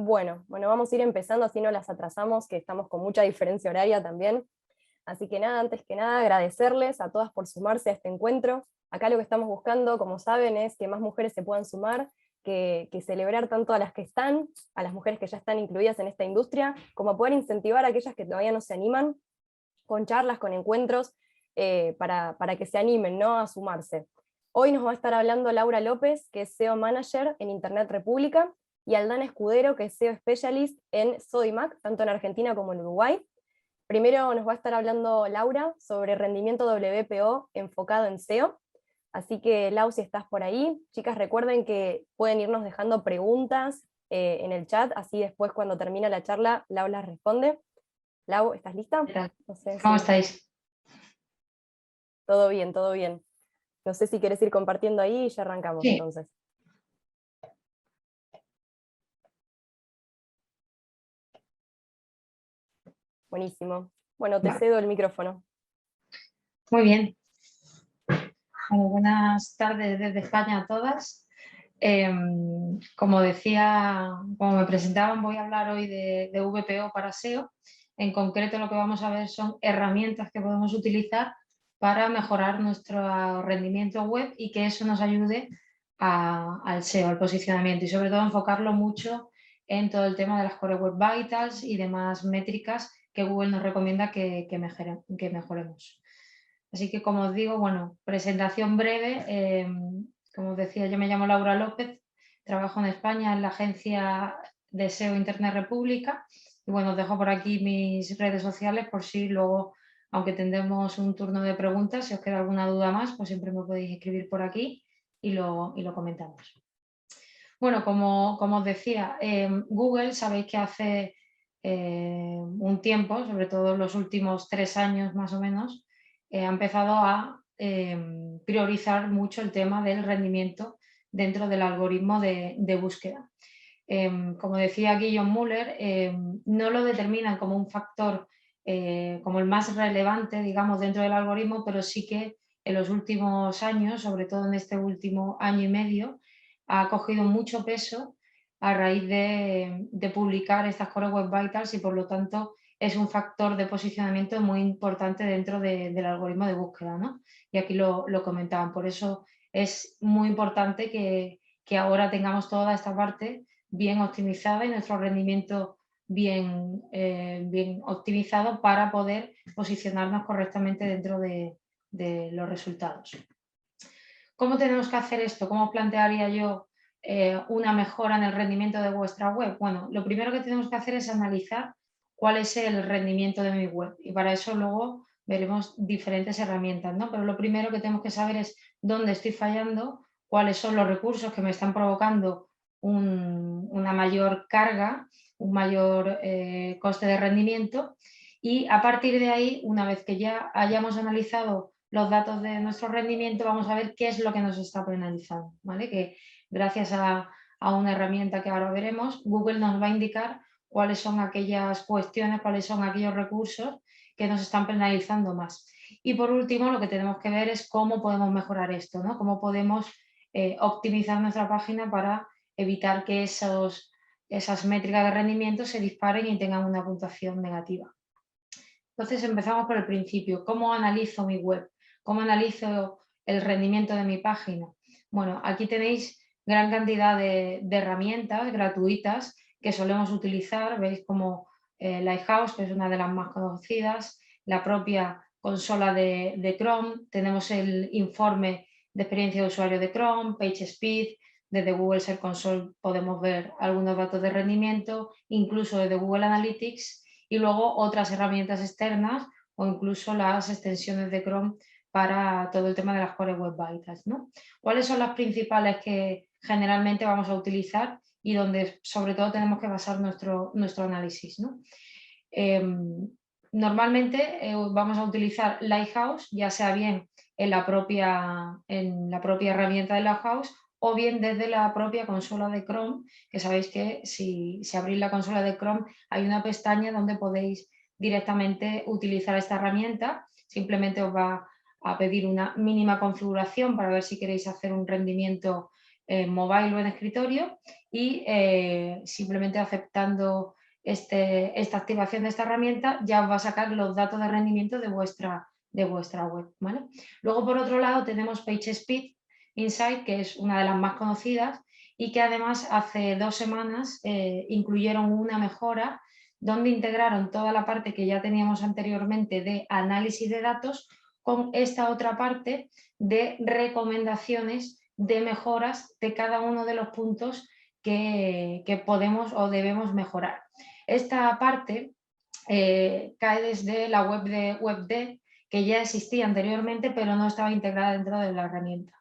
Bueno, vamos a ir empezando, así no las atrasamos, que estamos con mucha diferencia horaria también. Así que nada, antes que nada, agradecerles a todas por sumarse a este encuentro. Acá lo que estamos buscando, como saben, es que más mujeres se puedan sumar, que celebrar tanto a las que están, a las mujeres que ya están incluidas en esta industria, como poder incentivar a aquellas que todavía no se animan, con charlas, con encuentros, para que se animen, ¿no?, a sumarse. Hoy nos va a estar hablando Laura López, que es SEO Manager en Internet República, y Aldana Escudero, que es SEO Specialist en Sodimac, tanto en Argentina como en Uruguay. Primero nos va a estar hablando Laura sobre rendimiento WPO enfocado en SEO. Así que, Lau, si estás por ahí, chicas, recuerden que pueden irnos dejando preguntas en el chat, así después cuando termina la charla, Lau las responde. Lau, ¿estás lista? ¿Qué tal? No sé ¿Cómo si... estáis? Todo bien, todo bien. No sé si quieres ir compartiendo ahí y ya arrancamos Sí, entonces. Buenísimo. Bueno, te vale. cedo el micrófono. Muy bien. Bueno, buenas tardes desde España a todas. Como decía, como me presentaban, voy a hablar hoy de VPO para SEO. En concreto, lo que vamos a ver son herramientas que podemos utilizar para mejorar nuestro rendimiento web y que eso nos ayude al SEO, al posicionamiento, y sobre todo enfocarlo mucho en todo el tema de las Core Web Vitals y demás métricas que Google nos recomienda que mejoremos. Así que, como os digo, bueno, presentación breve. Como os decía, yo me llamo Laura López, trabajo en España en la agencia de SEO Internet República. Y bueno, os dejo por aquí mis redes sociales por si luego, aunque tendremos un turno de preguntas, si os queda alguna duda más, pues siempre me podéis escribir por aquí y lo comentamos. Bueno, como os decía, Google, sabéis que hace un tiempo, sobre todo en los últimos 3 años más o menos, ha empezado a priorizar mucho el tema del rendimiento dentro del algoritmo de búsqueda. Como decía Guillaume Muller, no lo determinan como un factor como el más relevante, digamos, dentro del algoritmo, pero sí que en los últimos años, sobre todo en este último año y medio, ha cogido mucho peso a raíz de publicar estas Core Web Vitals, y por lo tanto es un factor de posicionamiento muy importante dentro del algoritmo de búsqueda, ¿no? Y aquí lo comentaban. Por eso es muy importante que ahora tengamos toda esta parte bien optimizada y nuestro rendimiento bien optimizado para poder posicionarnos correctamente dentro de los resultados. ¿Cómo tenemos que hacer esto? ¿Cómo plantearía yo una mejora en el rendimiento de vuestra web? Bueno, lo primero que tenemos que hacer es analizar cuál es el rendimiento de mi web, y para eso luego veremos diferentes herramientas, ¿no? Pero lo primero que tenemos que saber es dónde estoy fallando, cuáles son los recursos que me están provocando una mayor carga, un mayor coste de rendimiento, y a partir de ahí, una vez que ya hayamos analizado los datos de nuestro rendimiento, vamos a ver qué es lo que nos está penalizando, ¿vale? Que gracias a una herramienta que ahora veremos, Google nos va a indicar cuáles son aquellas cuestiones, cuáles son aquellos recursos que nos están penalizando más. Y por último, lo que tenemos que ver es cómo podemos mejorar esto, ¿no? Cómo podemos optimizar nuestra página para evitar que esas métricas de rendimiento se disparen y tengan una puntuación negativa. Entonces empezamos por el principio. ¿Cómo analizo mi web? ¿Cómo analizo el rendimiento de mi página? Bueno, aquí tenéis gran cantidad de herramientas gratuitas que solemos utilizar. Veis como Lighthouse, que es una de las más conocidas, la propia consola de Chrome, tenemos el informe de experiencia de usuario de Chrome, PageSpeed. Desde Google Search Console podemos ver algunos datos de rendimiento, incluso desde Google Analytics, y luego otras herramientas externas o incluso las extensiones de Chrome para todo el tema de las Core Web Vitals, ¿no? ¿Cuáles son las principales que generalmente vamos a utilizar y donde sobre todo tenemos que basar nuestro análisis, ¿no? Normalmente vamos a utilizar Lighthouse, ya sea bien en la propia herramienta de Lighthouse o bien desde la propia consola de Chrome, que sabéis que si abrís la consola de Chrome hay una pestaña donde podéis directamente utilizar esta herramienta. Simplemente os va a pedir una mínima configuración para ver si queréis hacer un rendimiento mobile o en escritorio y simplemente aceptando esta activación de esta herramienta ya os va a sacar los datos de rendimiento de vuestra web, ¿vale? Luego, por otro lado, tenemos PageSpeed Insight, que es una de las más conocidas y que además hace 2 semanas incluyeron una mejora donde integraron toda la parte que ya teníamos anteriormente de análisis de datos con esta otra parte de recomendaciones de mejoras de cada uno de los puntos que podemos o debemos mejorar. Esta parte cae desde la web de WebD, que ya existía anteriormente, pero no estaba integrada dentro de la herramienta.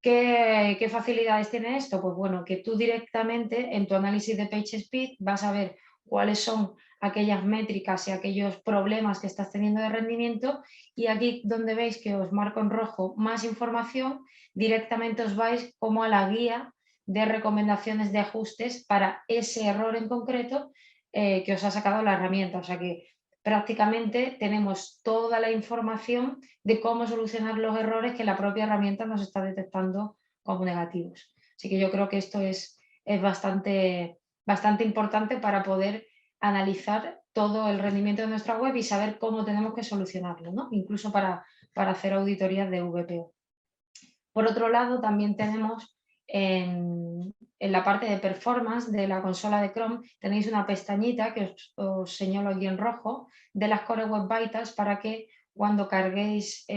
¿Qué facilidades tiene esto? Pues bueno, que tú directamente en tu análisis de PageSpeed vas a ver cuáles son aquellas métricas y aquellos problemas que estás teniendo de rendimiento, y aquí donde veis que os marco en rojo más información, directamente os vais como a la guía de recomendaciones de ajustes para ese error en concreto que os ha sacado la herramienta. O sea que prácticamente tenemos toda la información de cómo solucionar los errores que la propia herramienta nos está detectando como negativos. Así que yo creo que esto es bastante importante para poder analizar todo el rendimiento de nuestra web y saber cómo tenemos que solucionarlo, ¿no? Incluso para hacer auditorías de VPO. Por otro lado, también tenemos en la parte de performance de la consola de Chrome, tenéis una pestañita que os señalo aquí en rojo de las Core Web Vitals, para que cuando carguéis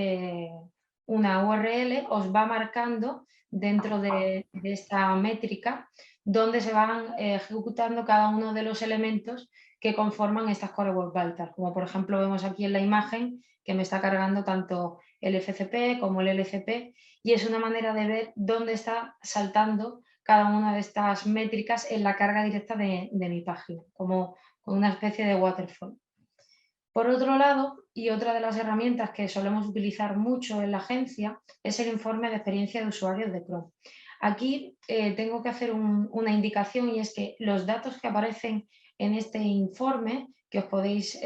una URL os va marcando dentro de esta métrica donde se van ejecutando cada uno de los elementos que conforman estas Core Web Vitals, como por ejemplo vemos aquí en la imagen que me está cargando tanto el FCP como el LCP, y es una manera de ver dónde está saltando cada una de estas métricas en la carga directa de mi página, como una especie de waterfall. Por otro lado, y otra de las herramientas que solemos utilizar mucho en la agencia, es el informe de experiencia de usuarios de Chrome. Aquí tengo que hacer una indicación, y es que los datos que aparecen en este informe, que os podéis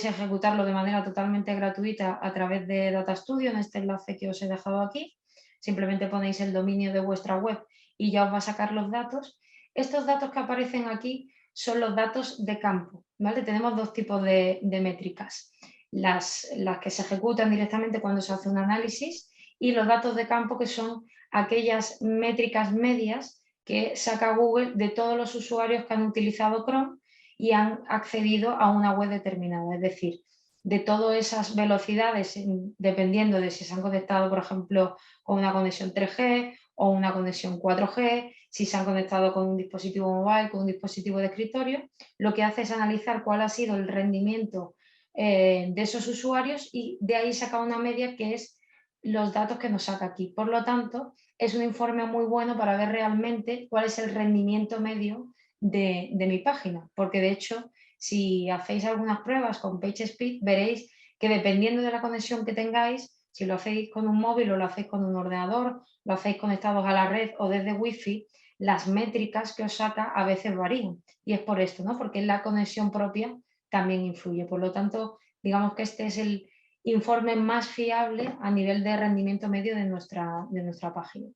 ejecutarlo de manera totalmente gratuita a través de Data Studio, en este enlace que os he dejado aquí. Simplemente ponéis el dominio de vuestra web y ya os va a sacar los datos. Estos datos que aparecen aquí son los datos de campo, ¿vale? Tenemos 2 tipos de métricas. Las que se ejecutan directamente cuando se hace un análisis, y los datos de campo, que son aquellas métricas medias que saca Google de todos los usuarios que han utilizado Chrome y han accedido a una web determinada. Es decir, de todas esas velocidades, dependiendo de si se han conectado, por ejemplo, con una conexión 3G o una conexión 4G, si se han conectado con un dispositivo mobile, con un dispositivo de escritorio, lo que hace es analizar cuál ha sido el rendimiento de esos usuarios, y de ahí saca una media que es los datos que nos saca aquí. Por lo tanto, es un informe muy bueno para ver realmente cuál es el rendimiento medio de mi página, porque de hecho, si hacéis algunas pruebas con PageSpeed, veréis que dependiendo de la conexión que tengáis, si lo hacéis con un móvil o lo hacéis con un ordenador, lo hacéis conectados a la red o desde Wi-Fi, las métricas que os saca a veces varían. Y es por esto, ¿no? Porque la conexión propia también influye. Por lo tanto, digamos que este es el informe más fiable a nivel de rendimiento medio de nuestra página.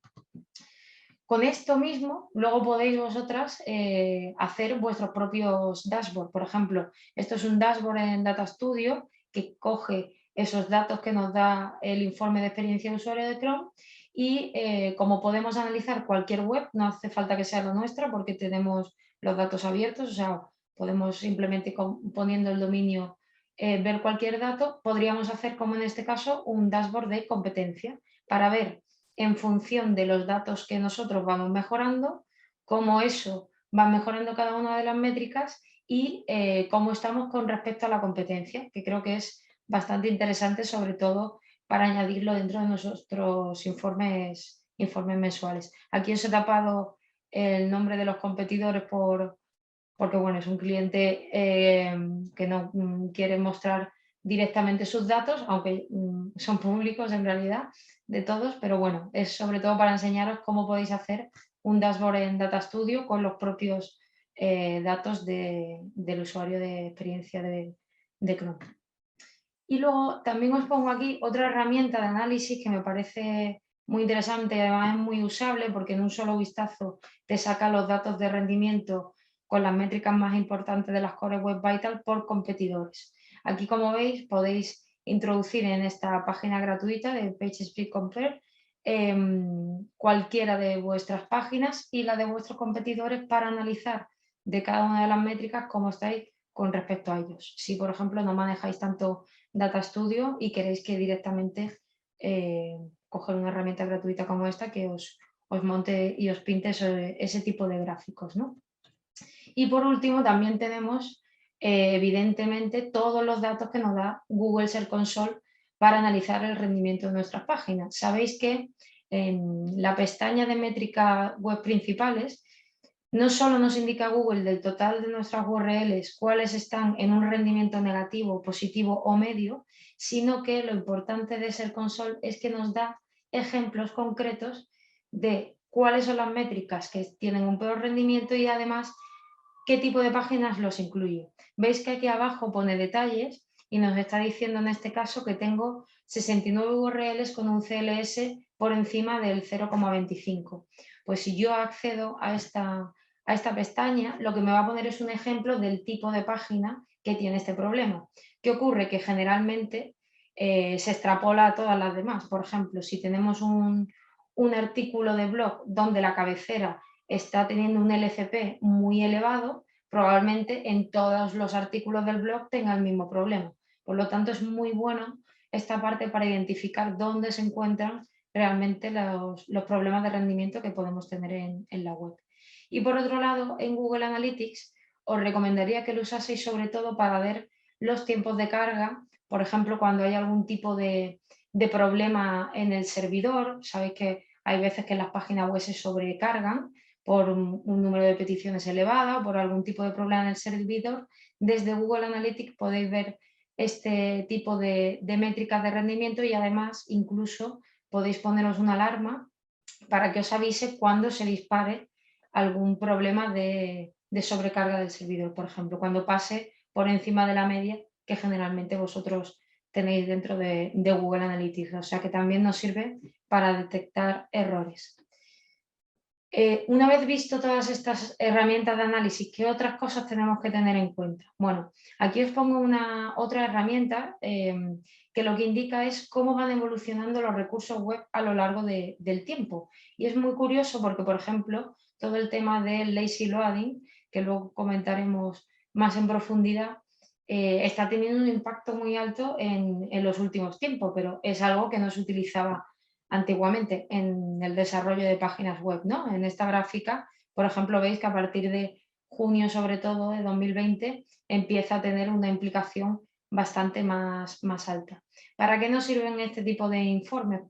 Con esto mismo, luego podéis vosotras hacer vuestros propios dashboards. Por ejemplo, esto es un dashboard en Data Studio que coge esos datos que nos da el informe de experiencia de usuario de Chrome, y como podemos analizar cualquier web, no hace falta que sea la nuestra porque tenemos los datos abiertos, o sea, podemos simplemente poniendo el dominio ver cualquier dato. Podríamos hacer, como en este caso, un dashboard de competencia para ver, en función de los datos que nosotros vamos mejorando, cómo eso va mejorando cada una de las métricas y cómo estamos con respecto a la competencia, que creo que es bastante interesante, sobre todo para añadirlo dentro de nuestros informes mensuales. Aquí os he tapado el nombre de los competidores porque bueno, es un cliente que no quiere mostrar directamente sus datos, aunque son públicos en realidad, de todos, pero bueno, es sobre todo para enseñaros cómo podéis hacer un dashboard en Data Studio con los propios datos del usuario de experiencia de Chrome. Y luego también os pongo aquí otra herramienta de análisis que me parece muy interesante y además es muy usable porque en un solo vistazo te saca los datos de rendimiento con las métricas más importantes de las Core Web Vitals por competidores. Aquí, como veis, podéis introducir en esta página gratuita de PageSpeed Compare cualquiera de vuestras páginas y la de vuestros competidores para analizar de cada una de las métricas cómo estáis con respecto a ellos. Si, por ejemplo, no manejáis tanto Data Studio y queréis que directamente coger una herramienta gratuita como esta que os monte y os pinte ese tipo de gráficos, ¿no? Y por último, también tenemos, evidentemente, todos los datos que nos da Google Search Console para analizar el rendimiento de nuestras páginas. Sabéis que en la pestaña de métrica web principales no solo nos indica Google del total de nuestras URLs cuáles están en un rendimiento negativo, positivo o medio, sino que lo importante de Search Console es que nos da ejemplos concretos de cuáles son las métricas que tienen un peor rendimiento y además qué tipo de páginas los incluye. Veis que aquí abajo pone detalles y nos está diciendo en este caso que tengo 69 URLs con un CLS por encima del 0,25. Pues si yo accedo a esta pestaña, lo que me va a poner es un ejemplo del tipo de página que tiene este problema. ¿Qué ocurre? Que generalmente se extrapola a todas las demás. Por ejemplo, si tenemos un artículo de blog donde la cabecera está teniendo un LCP muy elevado, probablemente en todos los artículos del blog tenga el mismo problema. Por lo tanto, es muy bueno esta parte para identificar dónde se encuentran realmente los problemas de rendimiento que podemos tener en la web. Y por otro lado, en Google Analytics os recomendaría que lo usaseis sobre todo para ver los tiempos de carga, por ejemplo, cuando hay algún tipo de problema en el servidor. Sabéis que hay veces que las páginas web se sobrecargan por un número de peticiones elevada o por algún tipo de problema en el servidor. Desde Google Analytics podéis ver este tipo de métricas de rendimiento y además incluso podéis poneros una alarma para que os avise cuando se dispare algún problema de sobrecarga del servidor, por ejemplo, cuando pase por encima de la media que generalmente vosotros tenéis dentro de Google Analytics. O sea que también nos sirve para detectar errores. Una vez visto todas estas herramientas de análisis, ¿qué otras cosas tenemos que tener en cuenta? Bueno, aquí os pongo otra herramienta que lo que indica es cómo van evolucionando los recursos web a lo largo del tiempo. Y es muy curioso porque, por ejemplo, todo el tema del lazy loading, que luego comentaremos más en profundidad, está teniendo un impacto muy alto en los últimos tiempos, pero es algo que no se utilizaba antiguamente en el desarrollo de páginas web, ¿no? En esta gráfica, por ejemplo, veis que a partir de junio, sobre todo, de 2020, empieza a tener una implicación bastante más alta. ¿Para qué nos sirven este tipo de informes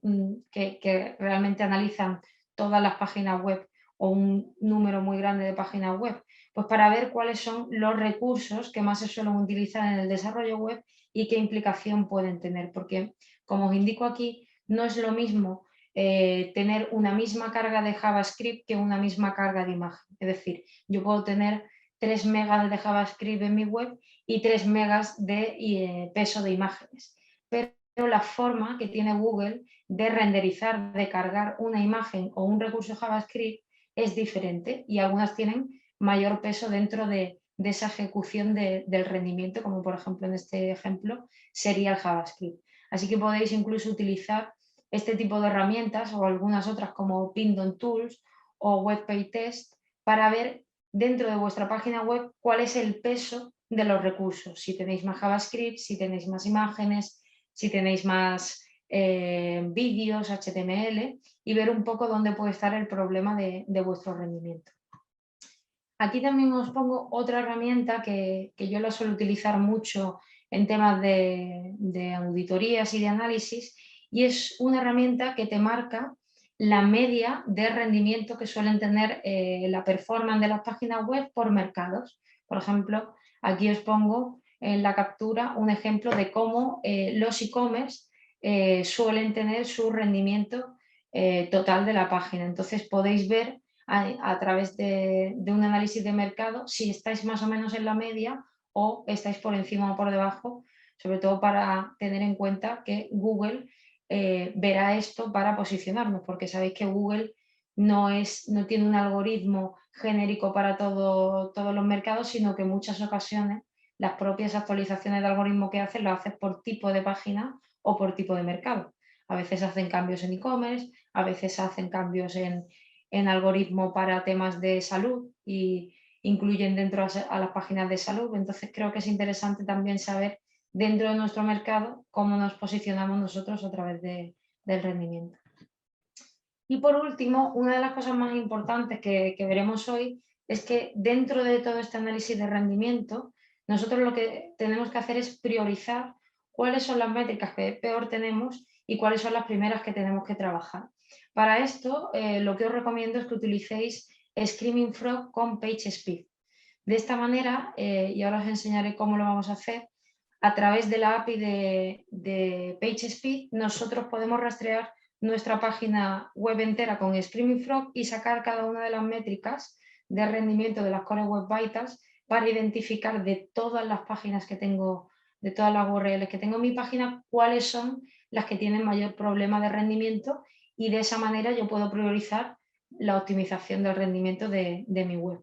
que realmente analizan todas las páginas web o un número muy grande de páginas web? Pues para ver cuáles son los recursos que más se suelen utilizar en el desarrollo web y qué implicación pueden tener, porque como os indico aquí, no es lo mismo tener una misma carga de JavaScript que una misma carga de imagen. Es decir, yo puedo tener 3 megas de JavaScript en mi web y 3 megas de peso de imágenes. Pero la forma que tiene Google de renderizar, de cargar una imagen o un recurso JavaScript es diferente y algunas tienen mayor peso dentro de esa ejecución del rendimiento, como por ejemplo en este ejemplo sería el JavaScript. Así que podéis incluso utilizar este tipo de herramientas o algunas otras como Pindon Tools o WebPage Test para ver dentro de vuestra página web cuál es el peso de los recursos. Si tenéis más JavaScript, si tenéis más imágenes, si tenéis más vídeos, HTML y ver un poco dónde puede estar el problema de vuestro rendimiento. Aquí también os pongo otra herramienta que yo la suelo utilizar mucho en temas de auditorías y de análisis, y es una herramienta que te marca la media de rendimiento que suelen tener la performance de las páginas web por mercados. Por ejemplo, aquí os pongo en la captura un ejemplo de cómo los e-commerce suelen tener su rendimiento total de la página. Entonces podéis ver a través de un análisis de mercado si estáis más o menos en la media o estáis por encima o por debajo, sobre todo para tener en cuenta que Google verá esto para posicionarnos, porque sabéis que Google no tiene un algoritmo genérico para todos los mercados, sino que en muchas ocasiones las propias actualizaciones de algoritmo que hace lo hace por tipo de página o por tipo de mercado. A veces hacen cambios en e-commerce, a veces hacen cambios en algoritmo para temas de salud y incluyen dentro a las páginas de salud. Entonces creo que es interesante también saber dentro de nuestro mercado cómo nos posicionamos nosotros a través del rendimiento. Y por último, una de las cosas más importantes que veremos hoy es que dentro de todo este análisis de rendimiento, nosotros lo que tenemos que hacer es priorizar cuáles son las métricas que peor tenemos y cuáles son las primeras que tenemos que trabajar. Para esto, lo que os recomiendo es que utilicéis Screaming Frog con PageSpeed. De esta manera, y ahora os enseñaré cómo lo vamos a hacer, a través de la API de PageSpeed, nosotros podemos rastrear nuestra página web entera con Screaming Frog y sacar cada una de las métricas de rendimiento de las Core Web Vitals para identificar de todas las páginas que tengo, de todas las URLs que tengo en mi página, cuáles son las que tienen mayor problema de rendimiento, y de esa manera yo puedo priorizar la optimización del rendimiento de mi web.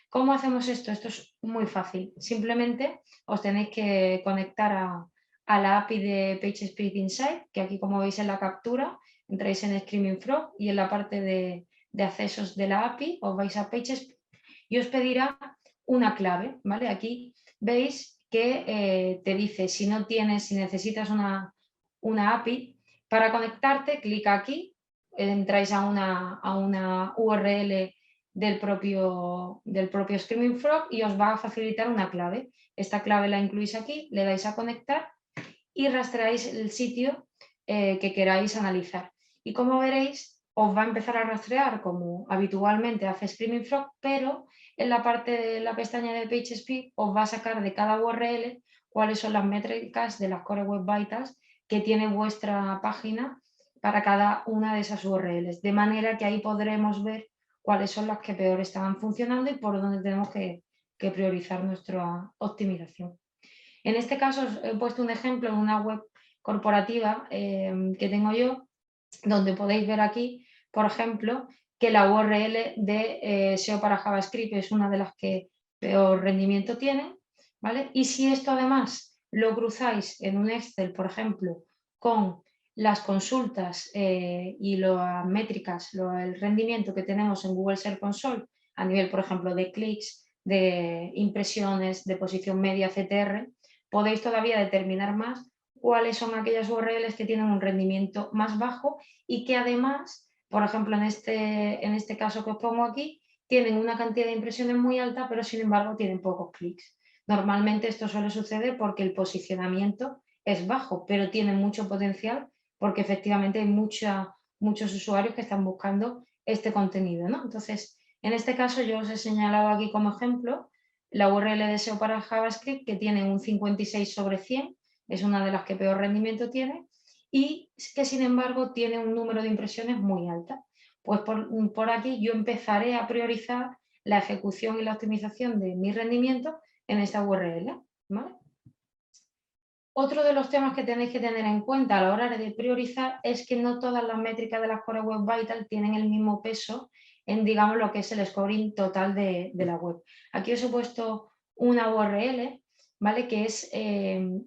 ¿Cómo hacemos esto? Esto es muy fácil. Simplemente os tenéis que conectar a la API de PageSpeed Insight, que aquí, como veis en la captura, entráis en Screaming Frog y en la parte de accesos de la API os vais a PageSpeed y os pedirá una clave, ¿vale? Aquí veis que te dice si necesitas una API, para conectarte, clica aquí, entráis a una URL del propio Screaming Frog y os va a facilitar una clave. Esta clave la incluís aquí, le dais a conectar y rastreáis el sitio que queráis analizar. Y como veréis, os va a empezar a rastrear como habitualmente hace Screaming Frog, pero en la parte de la pestaña de PageSpeed os va a sacar de cada URL cuáles son las métricas de las Core Web Vitals que tiene vuestra página para cada una de esas URLs, de manera que ahí podremos ver cuáles son las que peor estaban funcionando y por dónde tenemos que priorizar nuestra optimización. En este caso os he puesto un ejemplo en una web corporativa que tengo yo, donde podéis ver aquí, por ejemplo, que la URL de SEO para JavaScript es una de las que peor rendimiento tiene, ¿vale? Y si esto además lo cruzáis en un Excel, por ejemplo, con las consultas y las métricas, el rendimiento que tenemos en Google Search Console a nivel, por ejemplo, de clics, de impresiones, de posición media, CTR, podéis todavía determinar más cuáles son aquellas URLs que tienen un rendimiento más bajo y que además, por ejemplo, en este caso que os pongo aquí, tienen una cantidad de impresiones muy alta, pero sin embargo tienen pocos clics. Normalmente esto suele suceder porque el posicionamiento es bajo, pero tiene mucho potencial porque efectivamente hay muchos usuarios que están buscando este contenido, ¿no? Entonces, en este caso yo os he señalado aquí como ejemplo la URL de SEO para JavaScript, que tiene un 56/100, es una de las que peor rendimiento tiene, y que sin embargo tiene un número de impresiones muy alta. Pues por aquí yo empezaré a priorizar la ejecución y la optimización de mi rendimiento en esta URL, ¿vale? Otro de los temas que tenéis que tener en cuenta a la hora de priorizar es que no todas las métricas de las Core Web Vitals tienen el mismo peso en, digamos, lo que es el scoring total de la web. Aquí os he puesto una URL, ¿vale? Que es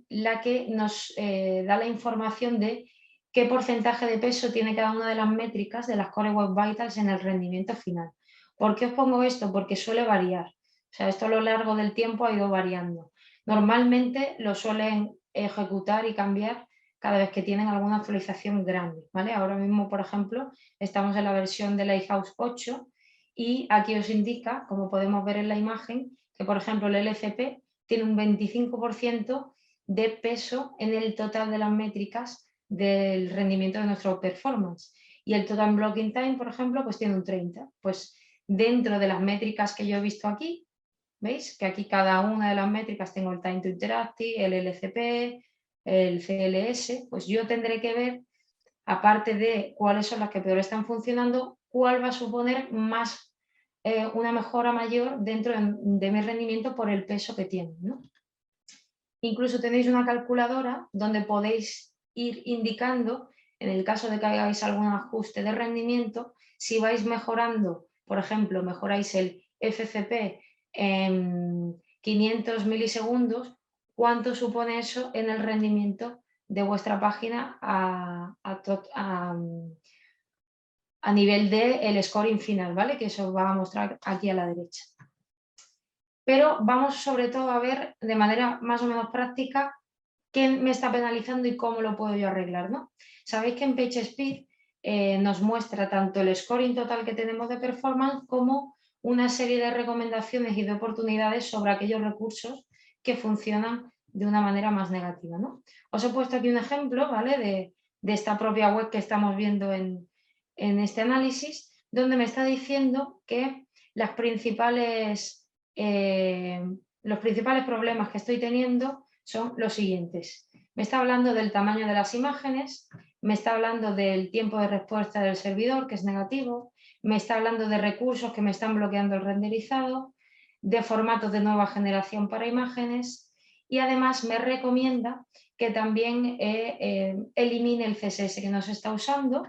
la que nos da la información de qué porcentaje de peso tiene cada una de las métricas de las Core Web Vitals en el rendimiento final. ¿Por qué os pongo esto? Porque suele variar. O sea, esto a lo largo del tiempo ha ido variando. Normalmente lo suelen ejecutar y cambiar cada vez que tienen alguna actualización grande, ¿vale? Ahora mismo, por ejemplo, estamos en la versión de Lighthouse 8 y aquí os indica, como podemos ver en la imagen, que por ejemplo el LCP tiene un 25% de peso en el total de las métricas del rendimiento de nuestro performance. Y el Total Blocking Time, por ejemplo, pues tiene un 30%. Pues dentro de las métricas que yo he visto aquí, ¿veis? Que aquí cada una de las métricas tengo el Time to Interactive, el LCP, el CLS, pues yo tendré que ver, aparte de cuáles son las que peor están funcionando, cuál va a suponer más, una mejora mayor dentro de mi rendimiento por el peso que tienen, ¿no? Incluso tenéis una calculadora donde podéis ir indicando en el caso de que hagáis algún ajuste de rendimiento, si vais mejorando, por ejemplo, mejoráis el FCP en 500 milisegundos, ¿cuánto supone eso en el rendimiento de vuestra página a nivel del scoring final, ¿vale? Que eso va a mostrar aquí a la derecha. Pero vamos sobre todo a ver de manera más o menos práctica qué me está penalizando y cómo lo puedo yo arreglar, ¿no? Sabéis que en PageSpeed nos muestra tanto el scoring total que tenemos de performance como una serie de recomendaciones y de oportunidades sobre aquellos recursos que funcionan de una manera más negativa, ¿no? Os he puesto aquí un ejemplo, ¿vale? De esta propia web que estamos viendo en este análisis, donde me está diciendo que los principales problemas que estoy teniendo son los siguientes. Me está hablando del tamaño de las imágenes, me está hablando del tiempo de respuesta del servidor, que es negativo, me está hablando de recursos que me están bloqueando el renderizado, de formatos de nueva generación para imágenes y además me recomienda que también elimine el CSS que no se está usando,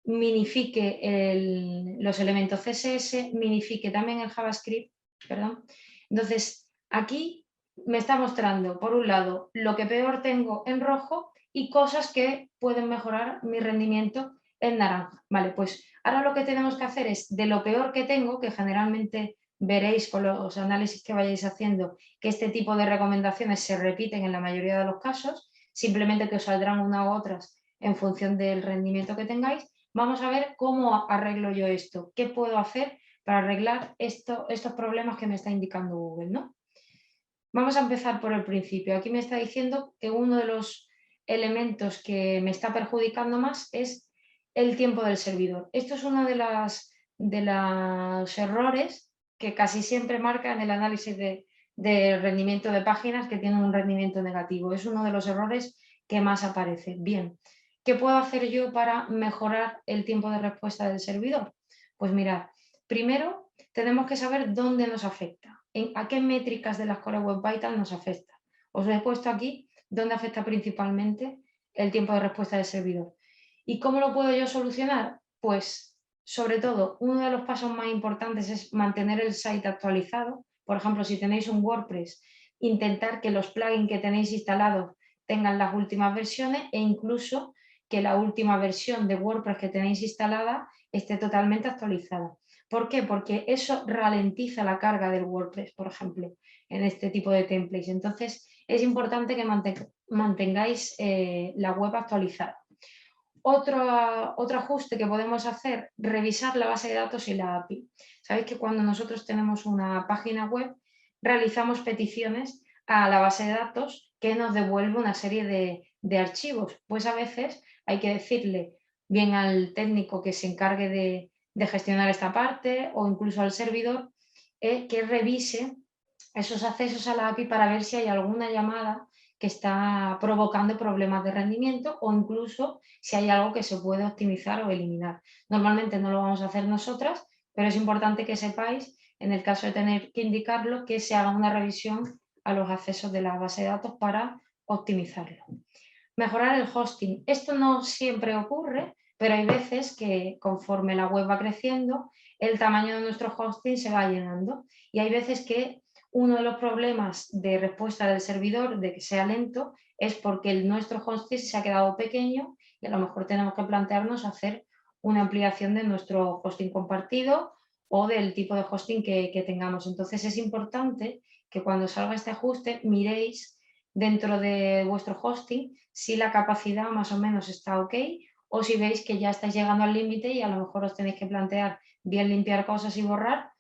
minifique los elementos CSS, minifique también el JavaScript, perdón. Entonces, aquí me está mostrando, por un lado, lo que peor tengo en rojo y cosas que pueden mejorar mi rendimiento en naranja. Vale, pues ahora lo que tenemos que hacer es, de lo peor que tengo, que generalmente veréis con los análisis que vayáis haciendo, que este tipo de recomendaciones se repiten en la mayoría de los casos, simplemente que os saldrán una u otras en función del rendimiento que tengáis. Vamos a ver cómo arreglo yo esto, qué puedo hacer para arreglar estos problemas que me está indicando Google, ¿no? Vamos a empezar por el principio. Aquí me está diciendo que uno de los elementos que me está perjudicando más es el tiempo del servidor. Esto es uno de los errores que casi siempre marcan el análisis de rendimiento de páginas que tienen un rendimiento negativo. Es uno de los errores que más aparece. Bien, ¿qué puedo hacer yo para mejorar el tiempo de respuesta del servidor? Pues mirad, primero tenemos que saber dónde nos afecta, a qué métricas de las Core Web Vitals nos afecta. Os lo he puesto aquí dónde afecta principalmente el tiempo de respuesta del servidor. ¿Y cómo lo puedo yo solucionar? Pues, sobre todo, uno de los pasos más importantes es mantener el site actualizado. Por ejemplo, si tenéis un WordPress, intentar que los plugins que tenéis instalados tengan las últimas versiones e incluso que la última versión de WordPress que tenéis instalada esté totalmente actualizada. ¿Por qué? Porque eso ralentiza la carga del WordPress, por ejemplo, en este tipo de templates. Entonces, es importante que mantengáis la web actualizada. Otro ajuste que podemos hacer, revisar la base de datos y la API. Sabéis que cuando nosotros tenemos una página web, realizamos peticiones a la base de datos que nos devuelve una serie de archivos. Pues a veces hay que decirle bien al técnico que se encargue de gestionar esta parte o incluso al servidor que revise esos accesos a la API para ver si hay alguna llamada que está provocando problemas de rendimiento o incluso si hay algo que se puede optimizar o eliminar. Normalmente no lo vamos a hacer nosotras, pero es importante que sepáis, en el caso de tener que indicarlo, que se haga una revisión a los accesos de la base de datos para optimizarlo. Mejorar el hosting. Esto no siempre ocurre, pero hay veces que conforme la web va creciendo, el tamaño de nuestro hosting se va llenando y hay veces que uno de los problemas de respuesta del servidor de que sea lento es porque nuestro hosting se ha quedado pequeño y a lo mejor tenemos que plantearnos hacer una ampliación de nuestro hosting compartido o del tipo de hosting que tengamos. Entonces es importante que cuando salga este ajuste miréis dentro de vuestro hosting si la capacidad más o menos está ok o si veis que ya estáis llegando al límite y a lo mejor os tenéis que plantear bien limpiar cosas y borrar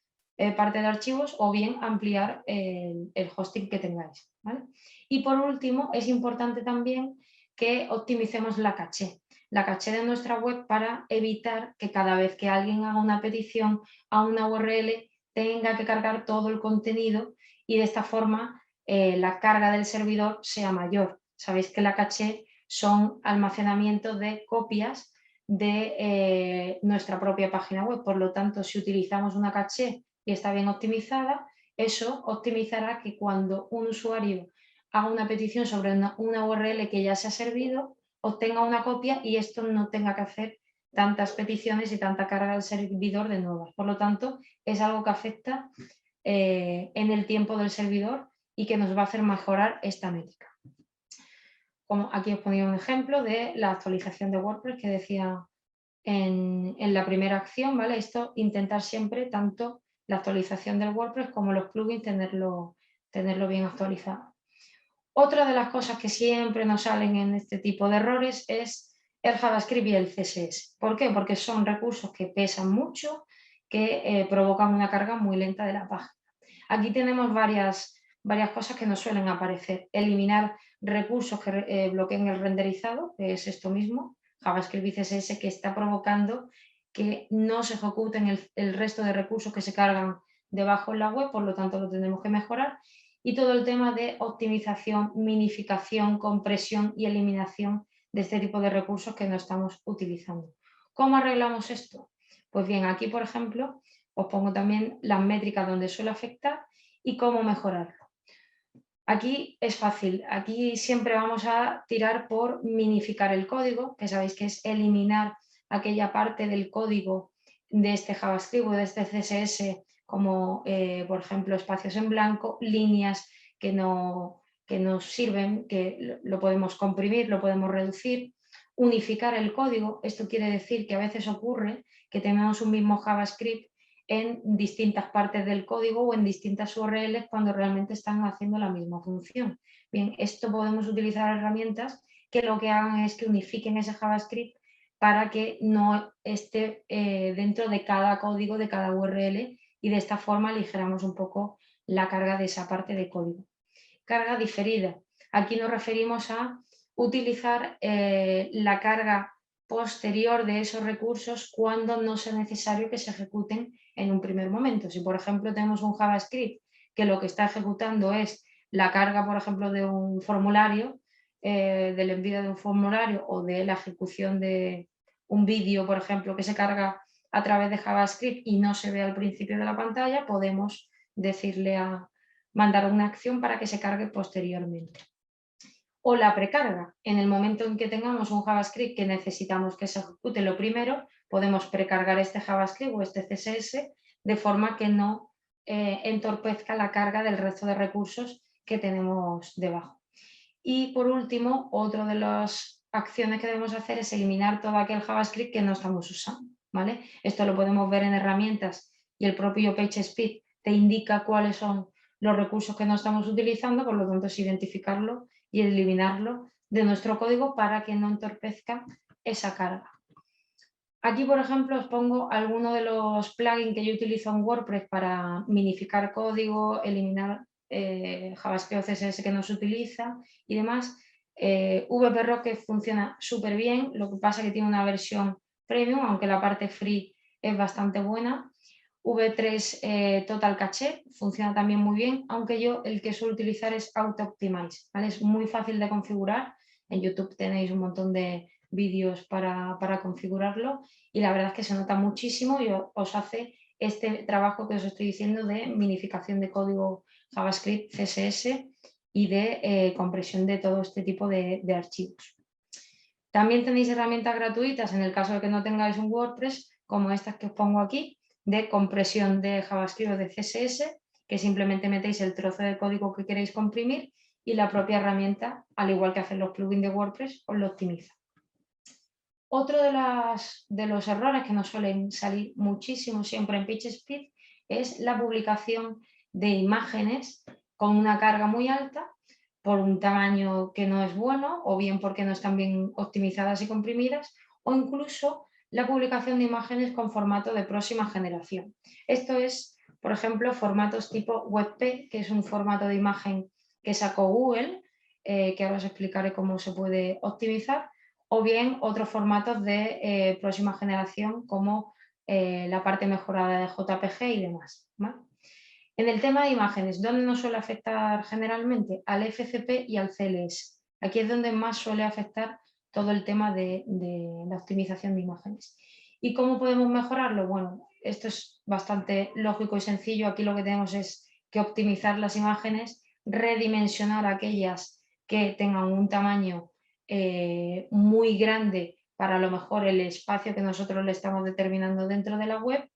parte de archivos o bien ampliar el hosting que tengáis, ¿vale? Y por último, es importante también que optimicemos la caché de nuestra web para evitar que cada vez que alguien haga una petición a una URL tenga que cargar todo el contenido y de esta forma la carga del servidor sea mayor. Sabéis que la caché son almacenamiento de copias de nuestra propia página web, por lo tanto, si utilizamos una caché y está bien optimizada, eso optimizará que cuando un usuario haga una petición sobre una URL que ya se ha servido, obtenga una copia y esto no tenga que hacer tantas peticiones y tanta carga al servidor de nuevas. Por lo tanto, es algo que afecta en el tiempo del servidor y que nos va a hacer mejorar esta métrica. Como aquí os ponía un ejemplo de la actualización de WordPress que decía en la primera acción, ¿vale? Esto, intentar siempre tanto la actualización del WordPress como los plugins tenerlo bien actualizado. Otra de las cosas que siempre nos salen en este tipo de errores es el JavaScript y el CSS. ¿Por qué? Porque son recursos que pesan mucho, que provocan una carga muy lenta de la página. Aquí tenemos varias cosas que nos suelen aparecer. Eliminar recursos que bloqueen el renderizado, que es esto mismo, JavaScript y CSS, que está provocando que no se ejecuten el resto de recursos que se cargan debajo en la web, por lo tanto lo tenemos que mejorar. Y todo el tema de optimización, minificación, compresión y eliminación de este tipo de recursos que no estamos utilizando. ¿Cómo arreglamos esto? Pues bien, aquí por ejemplo os pongo también las métricas donde suele afectar y cómo mejorarlo. Aquí es fácil, aquí siempre vamos a tirar por minificar el código, que sabéis que es eliminar aquella parte del código de este JavaScript o de este CSS, como por ejemplo espacios en blanco, líneas que no nos sirven, que lo podemos comprimir, lo podemos reducir. Unificar el código, esto quiere decir que a veces ocurre que tenemos un mismo JavaScript en distintas partes del código o en distintas URLs cuando realmente están haciendo la misma función. Bien, esto podemos utilizar herramientas que lo que hagan es que unifiquen ese JavaScript para que no esté dentro de cada código, de cada URL, y de esta forma aligeramos un poco la carga de esa parte de código. Carga diferida. Aquí nos referimos a utilizar la carga posterior de esos recursos cuando no sea necesario que se ejecuten en un primer momento. Si, por ejemplo, tenemos un JavaScript que lo que está ejecutando es la carga, por ejemplo, de un formulario, del envío de un formulario o de la ejecución de un vídeo, por ejemplo, que se carga a través de JavaScript y no se ve al principio de la pantalla, podemos decirle a mandar una acción para que se cargue posteriormente. O la precarga. En el momento en que tengamos un JavaScript que necesitamos que se ejecute lo primero, podemos precargar este JavaScript o este CSS de forma que no entorpezca la carga del resto de recursos que tenemos debajo. Y por último, otra de las acciones que debemos hacer es eliminar todo aquel JavaScript que no estamos usando, ¿vale? Esto lo podemos ver en herramientas y el propio PageSpeed te indica cuáles son los recursos que no estamos utilizando, por lo tanto es identificarlo y eliminarlo de nuestro código para que no entorpezca esa carga. Aquí, por ejemplo, os pongo algunos de los plugins que yo utilizo en WordPress para minificar código, eliminar JavaScript o CSS que no se utiliza y demás. VP-Rocket funciona súper bien, lo que pasa es que tiene una versión premium, aunque la parte free es bastante buena. V3 Total Cache funciona también muy bien, aunque yo el que suelo utilizar es Auto-Optimize, ¿vale? Es muy fácil de configurar. En YouTube tenéis un montón de vídeos para configurarlo y la verdad es que se nota muchísimo y os hace este trabajo que os estoy diciendo de minificación de código JavaScript, CSS y de compresión de todo este tipo de archivos. También tenéis herramientas gratuitas en el caso de que no tengáis un WordPress, como estas que os pongo aquí, de compresión de JavaScript o de CSS, que simplemente metéis el trozo de código que queréis comprimir y la propia herramienta, al igual que hacen los plugins de WordPress, os lo optimiza. Otro de los errores que nos suelen salir muchísimo siempre en PageSpeed es la publicación de imágenes con una carga muy alta por un tamaño que no es bueno o bien porque no están bien optimizadas y comprimidas o incluso la publicación de imágenes con formato de próxima generación. Esto es, por ejemplo, formatos tipo WebP, que es un formato de imagen que sacó Google, que ahora os explicaré cómo se puede optimizar, o bien otros formatos de próxima generación como la parte mejorada de JPG y demás, ¿vale? En el tema de imágenes, ¿dónde nos suele afectar generalmente? Al FCP y al CLS. Aquí es donde más suele afectar todo el tema de la optimización de imágenes. ¿Y cómo podemos mejorarlo? Bueno, esto es bastante lógico y sencillo. Aquí lo que tenemos es que optimizar las imágenes, redimensionar aquellas que tengan un tamaño muy grande para a lo mejor el espacio que nosotros le estamos determinando dentro de la web,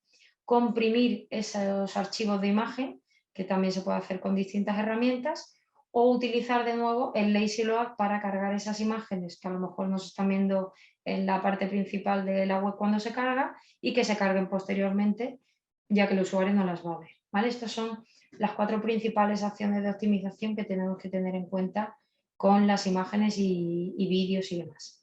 comprimir esos archivos de imagen, que también se puede hacer con distintas herramientas, o utilizar de nuevo el lazy load para cargar esas imágenes que a lo mejor nos están viendo en la parte principal de la web cuando se carga y que se carguen posteriormente, ya que el usuario no las va a ver, ¿vale? Estas son las 4 principales acciones de optimización que tenemos que tener en cuenta con las imágenes y vídeos y demás.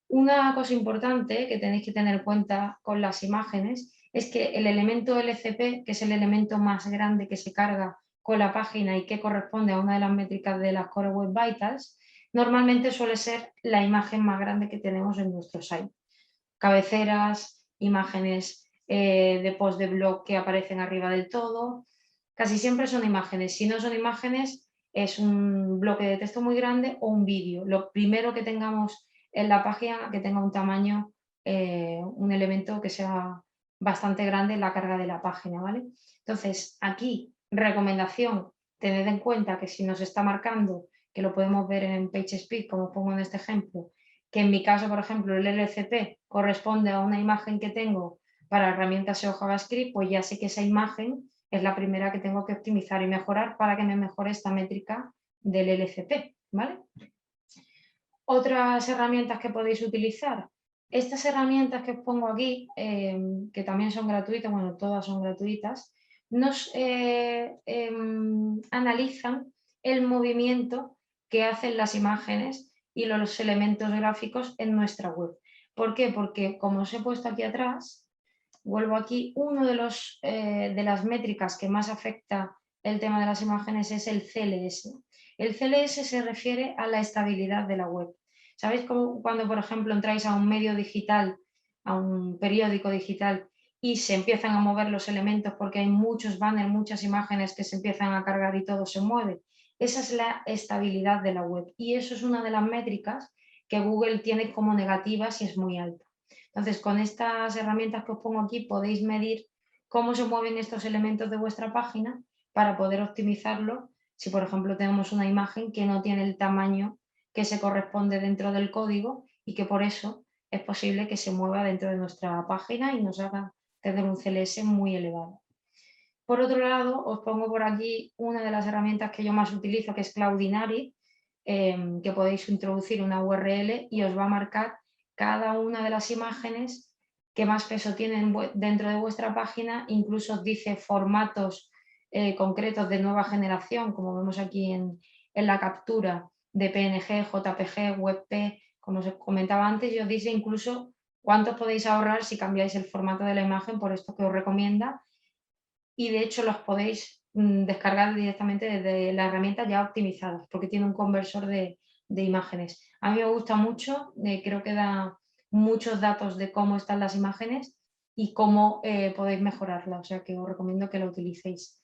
Una cosa importante que tenéis que tener en cuenta con las imágenes es que el elemento LCP, que es el elemento más grande que se carga con la página y que corresponde a una de las métricas de las Core Web Vitals, normalmente suele ser la imagen más grande que tenemos en nuestro site. Cabeceras, imágenes de post de blog que aparecen arriba del todo, casi siempre son imágenes. Si no son imágenes, es un bloque de texto muy grande o un vídeo. Lo primero que tengamos en la página que tenga un tamaño, un elemento que sea bastante grande en la carga de la página, ¿vale? Entonces, aquí, recomendación, tened en cuenta que si nos está marcando, que lo podemos ver en PageSpeed, como pongo en este ejemplo, que en mi caso, por ejemplo, el LCP corresponde a una imagen que tengo para herramientas SEO JavaScript, pues ya sé que esa imagen es la primera que tengo que optimizar y mejorar para que me mejore esta métrica del LCP, ¿vale? Otras herramientas que podéis utilizar. Estas herramientas que os pongo aquí, que también son gratuitas, bueno, todas son gratuitas, nos analizan el movimiento que hacen las imágenes y los elementos gráficos en nuestra web. ¿Por qué? Porque como os he puesto aquí atrás, vuelvo aquí, uno de las métricas que más afecta el tema de las imágenes es el CLS. El CLS se refiere a la estabilidad de la web. ¿Sabéis cómo cuando, por ejemplo, entráis a un medio digital, a un periódico digital y se empiezan a mover los elementos porque hay muchos banners, muchas imágenes que se empiezan a cargar y todo se mueve? Esa es la estabilidad de la web y eso es una de las métricas que Google tiene como negativas y es muy alta. Entonces, con estas herramientas que os pongo aquí podéis medir cómo se mueven estos elementos de vuestra página para poder optimizarlo. Si, por ejemplo, tenemos una imagen que no tiene el tamaño que se corresponde dentro del código y que por eso es posible que se mueva dentro de nuestra página y nos haga tener un CLS muy elevado. Por otro lado, os pongo por aquí una de las herramientas que yo más utilizo, que es Cloudinary, que podéis introducir una URL y os va a marcar cada una de las imágenes que más peso tienen dentro de vuestra página, incluso os dice formatos concretos de nueva generación, como vemos aquí en la captura de PNG, JPG, WebP, como os comentaba antes, y os dice incluso cuánto podéis ahorrar si cambiáis el formato de la imagen por esto que os recomienda, y de hecho los podéis descargar directamente desde la herramienta ya optimizadas, porque tiene un conversor de imágenes. A mí me gusta mucho, creo que da muchos datos de cómo están las imágenes y cómo podéis mejorarla, o sea que os recomiendo que lo utilicéis.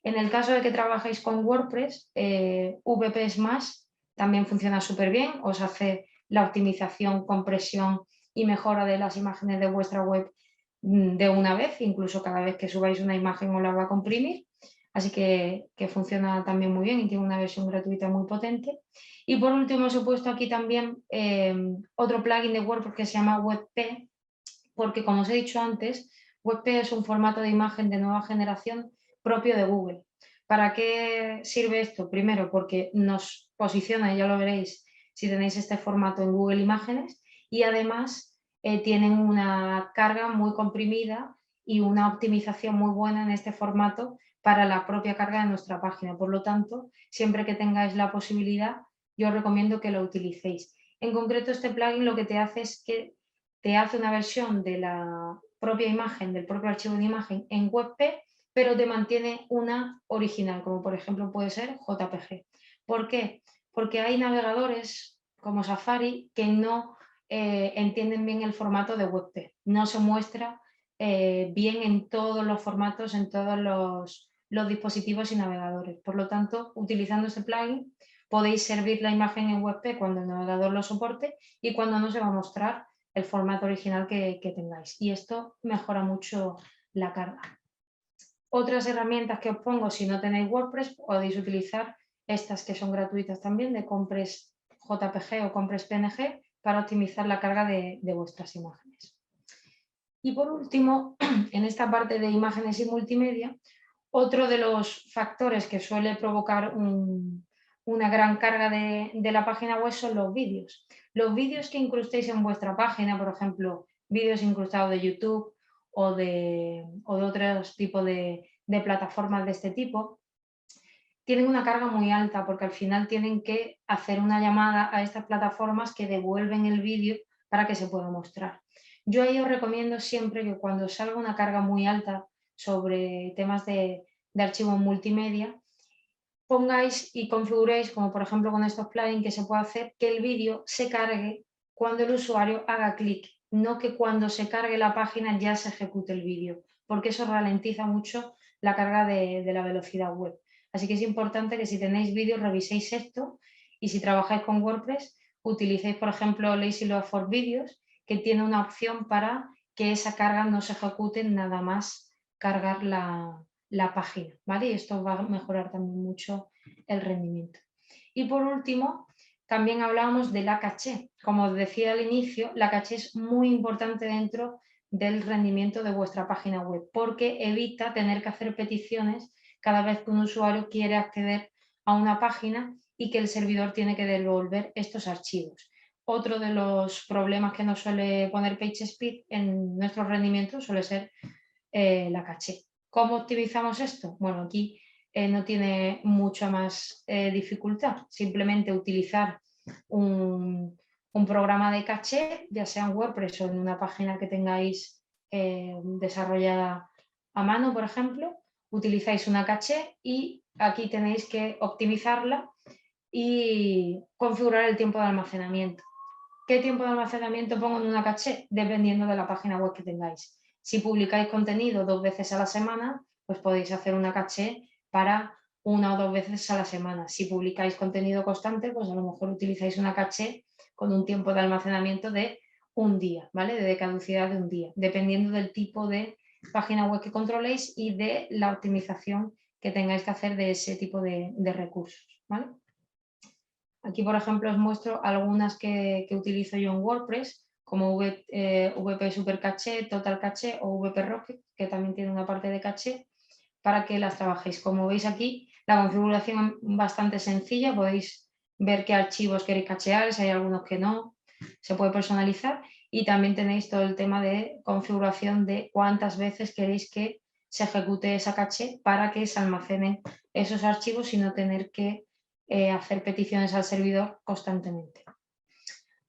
En el caso de que trabajéis con WordPress, VP Smash también funciona súper bien, os hace la optimización, compresión y mejora de las imágenes de vuestra web de una vez, incluso cada vez que subáis una imagen os la va a comprimir, así que funciona también muy bien y tiene una versión gratuita muy potente. Y por último os he puesto aquí también otro plugin de WordPress que se llama WebP, porque como os he dicho antes, WebP es un formato de imagen de nueva generación propio de Google. ¿Para qué sirve esto? Primero, porque nos posiciona, y ya lo veréis si tenéis este formato en Google Imágenes, y además tienen una carga muy comprimida y una optimización muy buena en este formato para la propia carga de nuestra página. Por lo tanto, siempre que tengáis la posibilidad, yo os recomiendo que lo utilicéis. En concreto, este plugin lo que te hace es que te hace una versión de la propia imagen, del propio archivo de imagen en WebP, pero te mantiene una original, como por ejemplo puede ser JPG. ¿Por qué? Porque hay navegadores como Safari que no entienden bien el formato de WebP. No se muestra bien en todos los formatos, en todos los dispositivos y navegadores. Por lo tanto, utilizando este plugin podéis servir la imagen en WebP cuando el navegador lo soporte y cuando no se va a mostrar el formato original que tengáis. Y esto mejora mucho la carga. Otras herramientas que os pongo, si no tenéis WordPress, podéis utilizar estas que son gratuitas también, de Compress JPG o Compress PNG para optimizar la carga de vuestras imágenes. Y por último, en esta parte de imágenes y multimedia, otro de los factores que suele provocar una gran carga de la página web son los vídeos. Los vídeos que incrustéis en vuestra página, por ejemplo, vídeos incrustados de YouTube o de otros tipos de plataformas de este tipo, tienen una carga muy alta porque al final tienen que hacer una llamada a estas plataformas que devuelven el vídeo para que se pueda mostrar. Yo ahí os recomiendo siempre que cuando salga una carga muy alta sobre temas de archivos multimedia, pongáis y configuréis, como por ejemplo con estos plugins que se puede hacer, que el vídeo se cargue cuando el usuario haga clic, no que cuando se cargue la página ya se ejecute el vídeo, porque eso ralentiza mucho la carga de la velocidad web. Así que es importante que si tenéis vídeos reviséis esto y si trabajáis con WordPress utilicéis por ejemplo Lazy Load for Videos, que tiene una opción para que esa carga no se ejecute nada más cargar la página, ¿vale? Y esto va a mejorar también mucho el rendimiento. Y por último, también hablábamos de la caché. Como os decía al inicio, la caché es muy importante dentro del rendimiento de vuestra página web porque evita tener que hacer peticiones cada vez que un usuario quiere acceder a una página y que el servidor tiene que devolver estos archivos. Otro de los problemas que nos suele poner PageSpeed en nuestro rendimiento suele ser la caché. ¿Cómo optimizamos esto? Bueno, aquí no tiene mucha más dificultad, simplemente utilizar un programa de caché, ya sea en WordPress o en una página que tengáis desarrollada a mano, por ejemplo, utilizáis una caché y aquí tenéis que optimizarla y configurar el tiempo de almacenamiento. ¿Qué tiempo de almacenamiento pongo en una caché? Dependiendo de la página web que tengáis. Si publicáis contenido 2 veces a la semana, pues podéis hacer una caché para 1 o 2 veces a la semana. Si publicáis contenido constante, pues a lo mejor utilizáis una caché con un tiempo de almacenamiento de un día, ¿vale? De caducidad de un día, dependiendo del tipo de página web que controléis y de la optimización que tengáis que hacer de ese tipo de recursos, ¿vale? Aquí, por ejemplo, os muestro algunas que utilizo yo en WordPress, como WP Super Caché, Total Caché o WP Rocket, que también tiene una parte de caché, para que las trabajéis. Como veis aquí, la configuración es bastante sencilla, podéis ver qué archivos queréis cachear, si hay algunos que no, se puede personalizar y también tenéis todo el tema de configuración de cuántas veces queréis que se ejecute esa caché para que se almacenen esos archivos y no tener que hacer peticiones al servidor constantemente.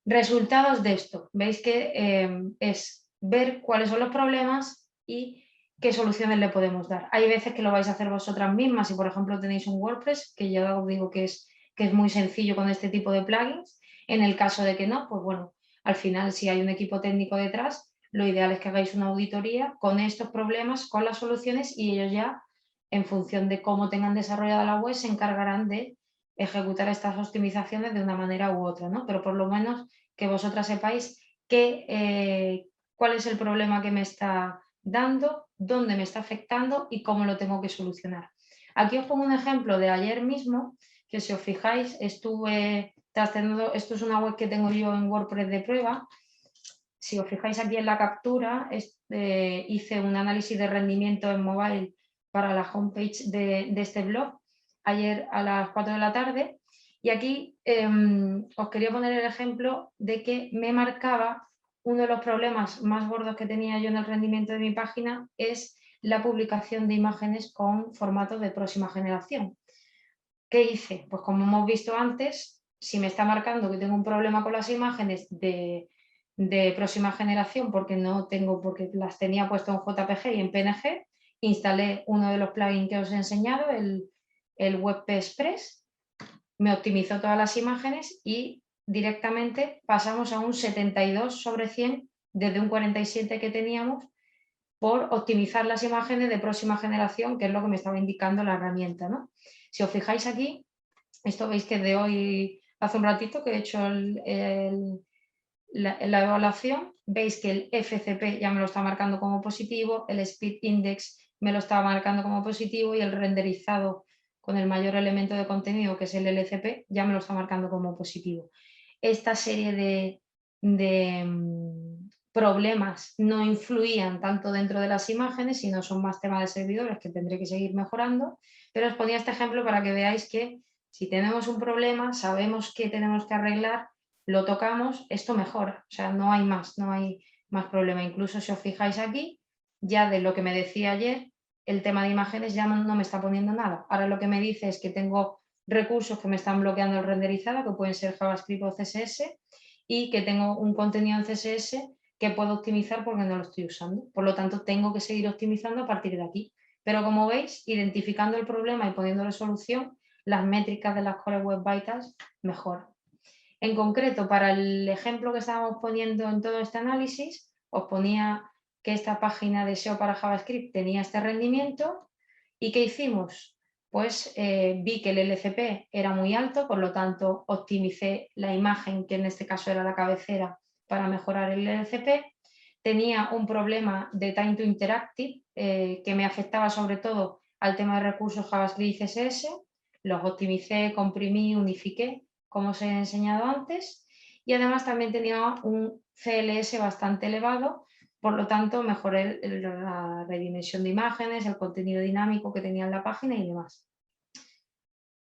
Resultados de esto. Veis que es ver cuáles son los problemas y qué soluciones le podemos dar. Hay veces que lo vais a hacer vosotras mismas. Si por ejemplo tenéis un WordPress, que ya os digo que es muy sencillo con este tipo de plugins. En el caso de que no, pues bueno, al final si hay un equipo técnico detrás, lo ideal es que hagáis una auditoría con estos problemas, con las soluciones y ellos ya, en función de cómo tengan desarrollada la web, se encargarán de ejecutar estas optimizaciones de una manera u otra, ¿no? Pero por lo menos que vosotras sepáis cuál es el problema que me está dando, dónde me está afectando y cómo lo tengo que solucionar. Aquí os pongo un ejemplo de ayer mismo, que si os fijáis, estuve trascendiendo, esto es una web que tengo yo en WordPress de prueba. Si os fijáis aquí en la captura, hice un análisis de rendimiento en mobile para la homepage de este blog ayer a las 4 de la tarde y aquí os quería poner el ejemplo de que me marcaba uno de los problemas más gordos que tenía yo en el rendimiento de mi página es la publicación de imágenes con formato de próxima generación. ¿Qué hice? Pues como hemos visto antes, si me está marcando que tengo un problema con las imágenes de próxima generación porque las tenía puesto en JPG y en PNG, instalé uno de los plugins que os he enseñado, el WP Express, me optimizó todas las imágenes y directamente pasamos a un 72/100 desde un 47 que teníamos por optimizar las imágenes de próxima generación, que es lo que me estaba indicando la herramienta, ¿no? Si os fijáis aquí, esto veis que de hoy, hace un ratito que he hecho la evaluación, veis que el FCP ya me lo está marcando como positivo, el Speed Index me lo está marcando como positivo y el renderizado con el mayor elemento de contenido, que es el LCP, ya me lo está marcando como positivo. Esta serie de problemas no influían tanto dentro de las imágenes, sino son más temas de servidores que tendré que seguir mejorando, pero os ponía este ejemplo para que veáis que si tenemos un problema, sabemos que tenemos que arreglar, lo tocamos, esto mejora, o sea, no hay más problema. Incluso si os fijáis aquí, ya de lo que me decía ayer, el tema de imágenes ya no me está poniendo nada. Ahora lo que me dice es que tengo recursos que me están bloqueando el renderizado, que pueden ser JavaScript o CSS, y que tengo un contenido en CSS que puedo optimizar porque no lo estoy usando. Por lo tanto, tengo que seguir optimizando a partir de aquí. Pero como veis, identificando el problema y poniéndole solución, las métricas de las Core Web Vitals mejoran. En concreto, para el ejemplo que estábamos poniendo en todo este análisis, os ponía que esta página de SEO para JavaScript tenía este rendimiento. ¿Y qué hicimos? Pues vi que el LCP era muy alto, por lo tanto optimicé la imagen, que en este caso era la cabecera, para mejorar el LCP. Tenía un problema de Time to Interactive que me afectaba sobre todo al tema de recursos JavaScript y CSS. Los optimicé, comprimí, unifiqué, como os he enseñado antes. Y además también tenía un CLS bastante elevado, por lo tanto mejoré la redimensión de imágenes, el contenido dinámico que tenía en la página y demás.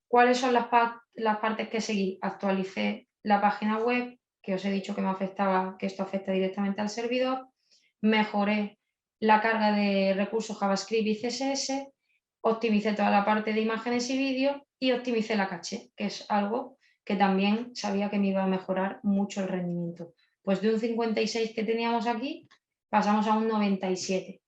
¿Cuáles son las partes que seguí? Actualicé la página web, que os he dicho que me afectaba, que esto afecta directamente al servidor. Mejoré la carga de recursos JavaScript y CSS, optimicé toda la parte de imágenes y vídeo y optimicé la caché, que es algo que también sabía que me iba a mejorar mucho el rendimiento. Pues de un 56 que teníamos aquí, pasamos a un 97.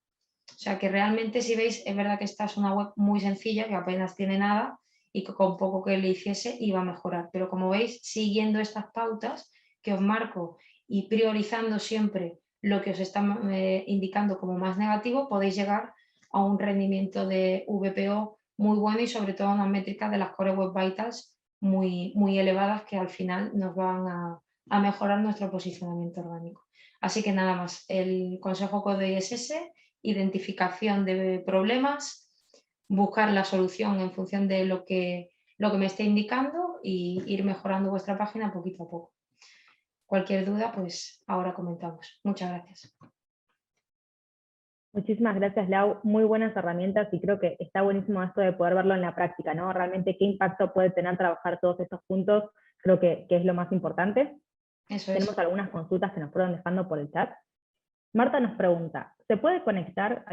O sea que realmente, si veis, es verdad que esta es una web muy sencilla, que apenas tiene nada y que con poco que le hiciese iba a mejorar. Pero como veis, siguiendo estas pautas que os marco y priorizando siempre lo que os está indicando como más negativo, podéis llegar a un rendimiento de VPO muy bueno y sobre todo a unas métricas de las Core Web Vitals muy elevadas que al final nos van a mejorar nuestro posicionamiento orgánico. Así que nada más, el consejo que os doy es ese: identificación de problemas, buscar la solución en función de lo que me esté indicando y ir mejorando vuestra página poquito a poco. Cualquier duda, pues ahora comentamos. Muchas gracias. Muchísimas gracias, Lau. Muy buenas herramientas y creo que está buenísimo esto de poder verlo en la práctica, ¿no? Realmente qué impacto puede tener trabajar todos estos puntos, creo que es lo más importante. Eso Tenemos es. algunas consultas que nos fueron dejando por el chat. Marta nos pregunta, ¿se puede conectar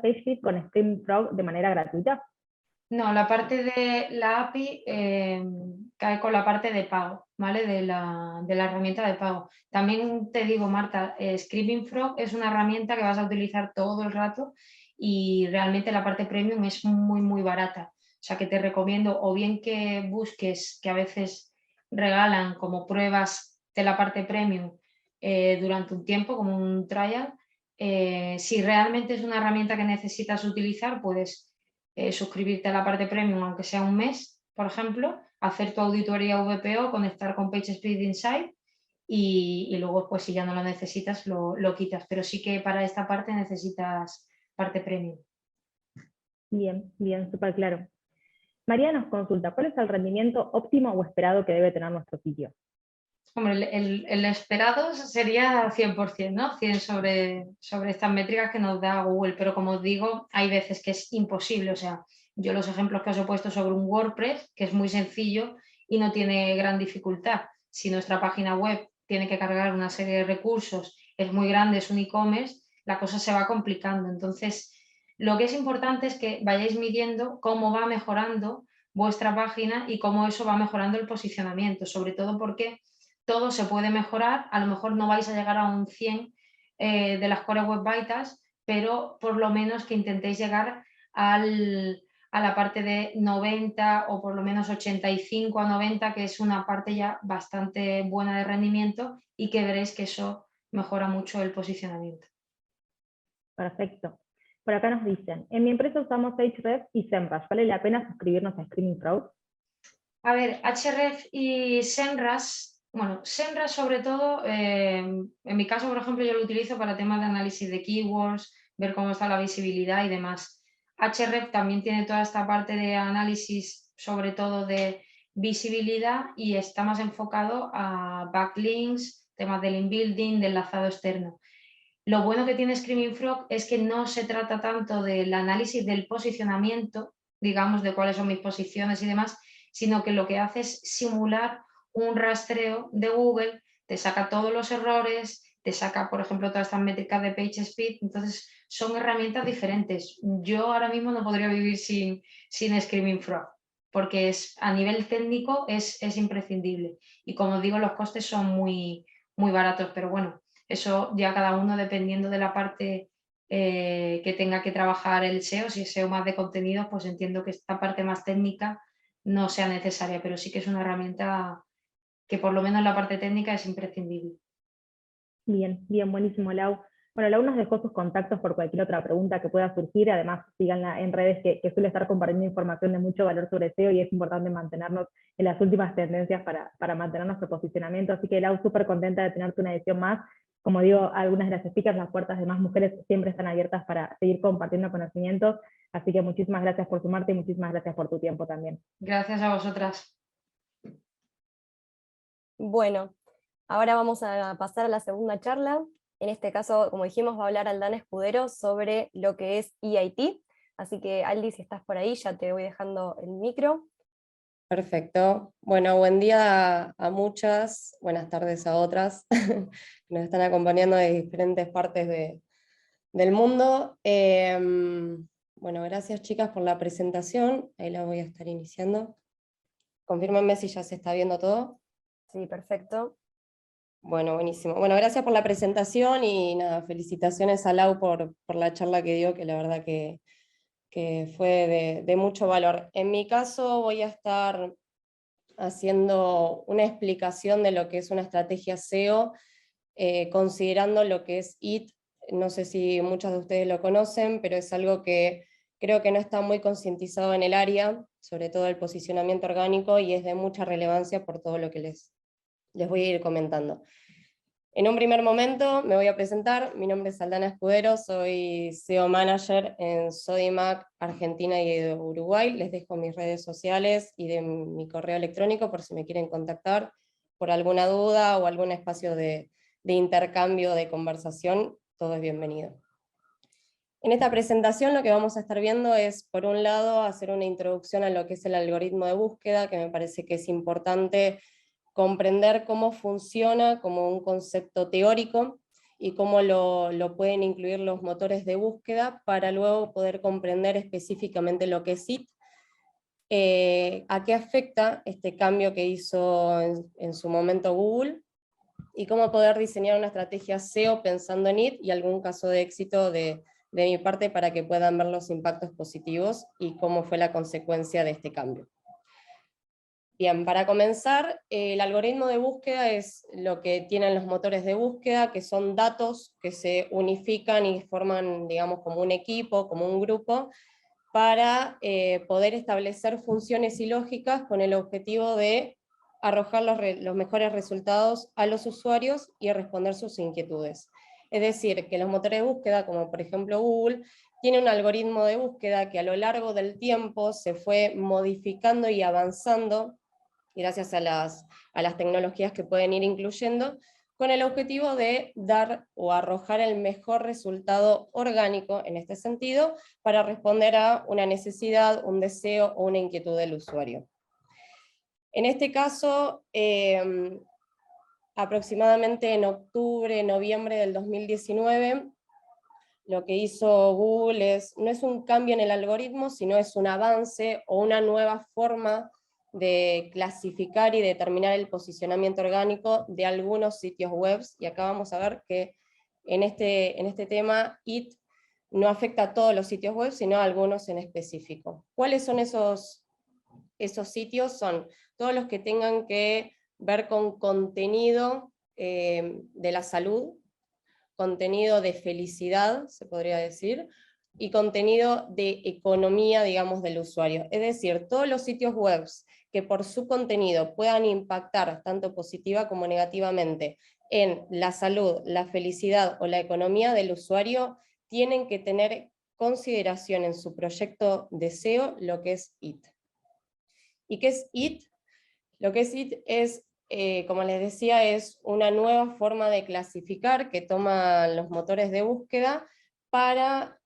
PageSpeed con Screaming de manera gratuita? No, la parte de la API cae con la parte de pago, ¿vale? De la herramienta de pago. También te digo, Marta, Screaming Frog es una herramienta que vas a utilizar todo el rato y realmente la parte premium es muy barata. O sea que te recomiendo o bien que busques, que a veces regalan como pruebas de la parte premium durante un tiempo, como un trial. Si realmente es una herramienta que necesitas utilizar, puedes suscribirte a la parte premium, aunque sea un mes, por ejemplo, hacer tu auditoría VPO, conectar con PageSpeed Insight y luego, pues si ya no lo necesitas, lo quitas. Pero sí que para esta parte necesitas parte premium. Bien, súper claro. María nos consulta, ¿cuál es el rendimiento óptimo o esperado que debe tener nuestro sitio? Hombre, el esperado sería 100%, ¿no? 100 sobre estas métricas que nos da Google, pero como os digo, hay veces que es imposible. O sea, yo los ejemplos que os he puesto sobre un WordPress, que es muy sencillo y no tiene gran dificultad. Si nuestra página web tiene que cargar una serie de recursos, es muy grande, es un e-commerce, la cosa se va complicando. Entonces, lo que es importante es que vayáis midiendo cómo va mejorando vuestra página y cómo eso va mejorando el posicionamiento, sobre todo porque todo se puede mejorar, a lo mejor no vais a llegar a un 100 de las Core Web Vitals, pero por lo menos que intentéis llegar a la parte de 90 o por lo menos 85 a 90, que es una parte ya bastante buena de rendimiento y que veréis que eso mejora mucho el posicionamiento. Perfecto. Por acá nos dicen, en mi empresa usamos Ahrefs y SEMrush, ¿vale la pena suscribirnos a Screaming Frog? A ver, Ahrefs y SEMrush, bueno, SEMrush sobre todo, en mi caso, por ejemplo, yo lo utilizo para temas de análisis de keywords, ver cómo está la visibilidad y demás. Ahrefs también tiene toda esta parte de análisis, sobre todo de visibilidad, y está más enfocado a backlinks, temas del inbuilding, del enlazado externo. Lo bueno que tiene Screaming Frog es que no se trata tanto del análisis del posicionamiento, digamos, de cuáles son mis posiciones y demás, sino que lo que hace es simular un rastreo de Google, te saca todos los errores, te saca, por ejemplo, todas estas métricas de PageSpeed. Entonces son herramientas diferentes. Yo ahora mismo no podría vivir sin Screaming Frog, porque a nivel técnico es imprescindible. Y como digo, los costes son muy, muy baratos, pero bueno, eso ya cada uno dependiendo de la parte que tenga que trabajar el SEO. Si es SEO más de contenidos, pues entiendo que esta parte más técnica no sea necesaria, pero sí que es una herramienta que por lo menos en la parte técnica es imprescindible. Bien, bien, buenísimo, Lau. Bueno, Lau nos dejó sus contactos por cualquier otra pregunta que pueda surgir. Además, síganla en redes, que suele estar compartiendo información de mucho valor sobre SEO, y es importante mantenernos en las últimas tendencias para mantener nuestro posicionamiento. Así que, Lau, súper contenta de tenerte una edición más. Como digo, algunas de las speakers, las puertas de más mujeres siempre están abiertas para seguir compartiendo conocimientos. Así que muchísimas gracias por sumarte y muchísimas gracias por tu tiempo también. Gracias a vosotras. Bueno, ahora vamos a pasar a la segunda charla. En este caso, como dijimos, va a hablar Aldana Escudero sobre lo que es EIT. Así que, Aldi, si estás por ahí, ya te voy dejando el micro. Perfecto. Bueno, buen día a muchas, buenas tardes a otras que nos están acompañando de diferentes partes del mundo. Bueno, gracias chicas por la presentación, ahí la voy a estar iniciando. Confírmenme si ya se está viendo todo. Sí, perfecto. Bueno, buenísimo. Bueno, gracias por la presentación y nada, felicitaciones a Lau por la charla que dio, que la verdad que fue de mucho valor. En mi caso voy a estar haciendo una explicación de lo que es una estrategia SEO, considerando lo que es IT. No sé si muchos de ustedes lo conocen, pero es algo que creo que no está muy concientizado en el área, sobre todo el posicionamiento orgánico, y es de mucha relevancia por todo lo que les voy a ir comentando. En un primer momento me voy a presentar, mi nombre es Aldana Escudero, soy SEO Manager en Sodimac, Argentina y de Uruguay. Les dejo mis redes sociales y de mi correo electrónico por si me quieren contactar por alguna duda o algún espacio de intercambio, de conversación, todo es bienvenido. En esta presentación lo que vamos a estar viendo es, por un lado, hacer una introducción a lo que es el algoritmo de búsqueda, que me parece que es importante comprender cómo funciona como un concepto teórico y cómo lo pueden incluir los motores de búsqueda para luego poder comprender específicamente lo que es IT, a qué afecta este cambio que hizo en su momento Google, y cómo poder diseñar una estrategia SEO pensando en IT y algún caso de éxito de mi parte para que puedan ver los impactos positivos y cómo fue la consecuencia de este cambio. Bien, para comenzar, el algoritmo de búsqueda es lo que tienen los motores de búsqueda, que son datos que se unifican y forman, digamos, como un equipo, como un grupo, para poder establecer funciones y lógicas con el objetivo de arrojar los mejores resultados a los usuarios y responder sus inquietudes. Es decir, que los motores de búsqueda, como por ejemplo Google, tiene un algoritmo de búsqueda que a lo largo del tiempo se fue modificando y avanzando, gracias a las tecnologías que pueden ir incluyendo, con el objetivo de dar o arrojar el mejor resultado orgánico en este sentido, para responder a una necesidad, un deseo o una inquietud del usuario. En este caso, aproximadamente en octubre, noviembre del 2019, lo que hizo Google no es un cambio en el algoritmo, sino es un avance o una nueva forma de clasificar y determinar el posicionamiento orgánico de algunos sitios web, y acá vamos a ver que en este tema IT no afecta a todos los sitios web, sino a algunos en específico. ¿Cuáles son esos sitios? Son todos los que tengan que ver con contenido de la salud, contenido de felicidad, se podría decir, y contenido de economía, digamos, del usuario. Es decir, todos los sitios web que por su contenido puedan impactar tanto positiva como negativamente en la salud, la felicidad o la economía del usuario, tienen que tener consideración en su proyecto de SEO lo que es IT. ¿Y qué es IT? Lo que es IT es, como les decía, es una nueva forma de clasificar que toman los motores de búsqueda para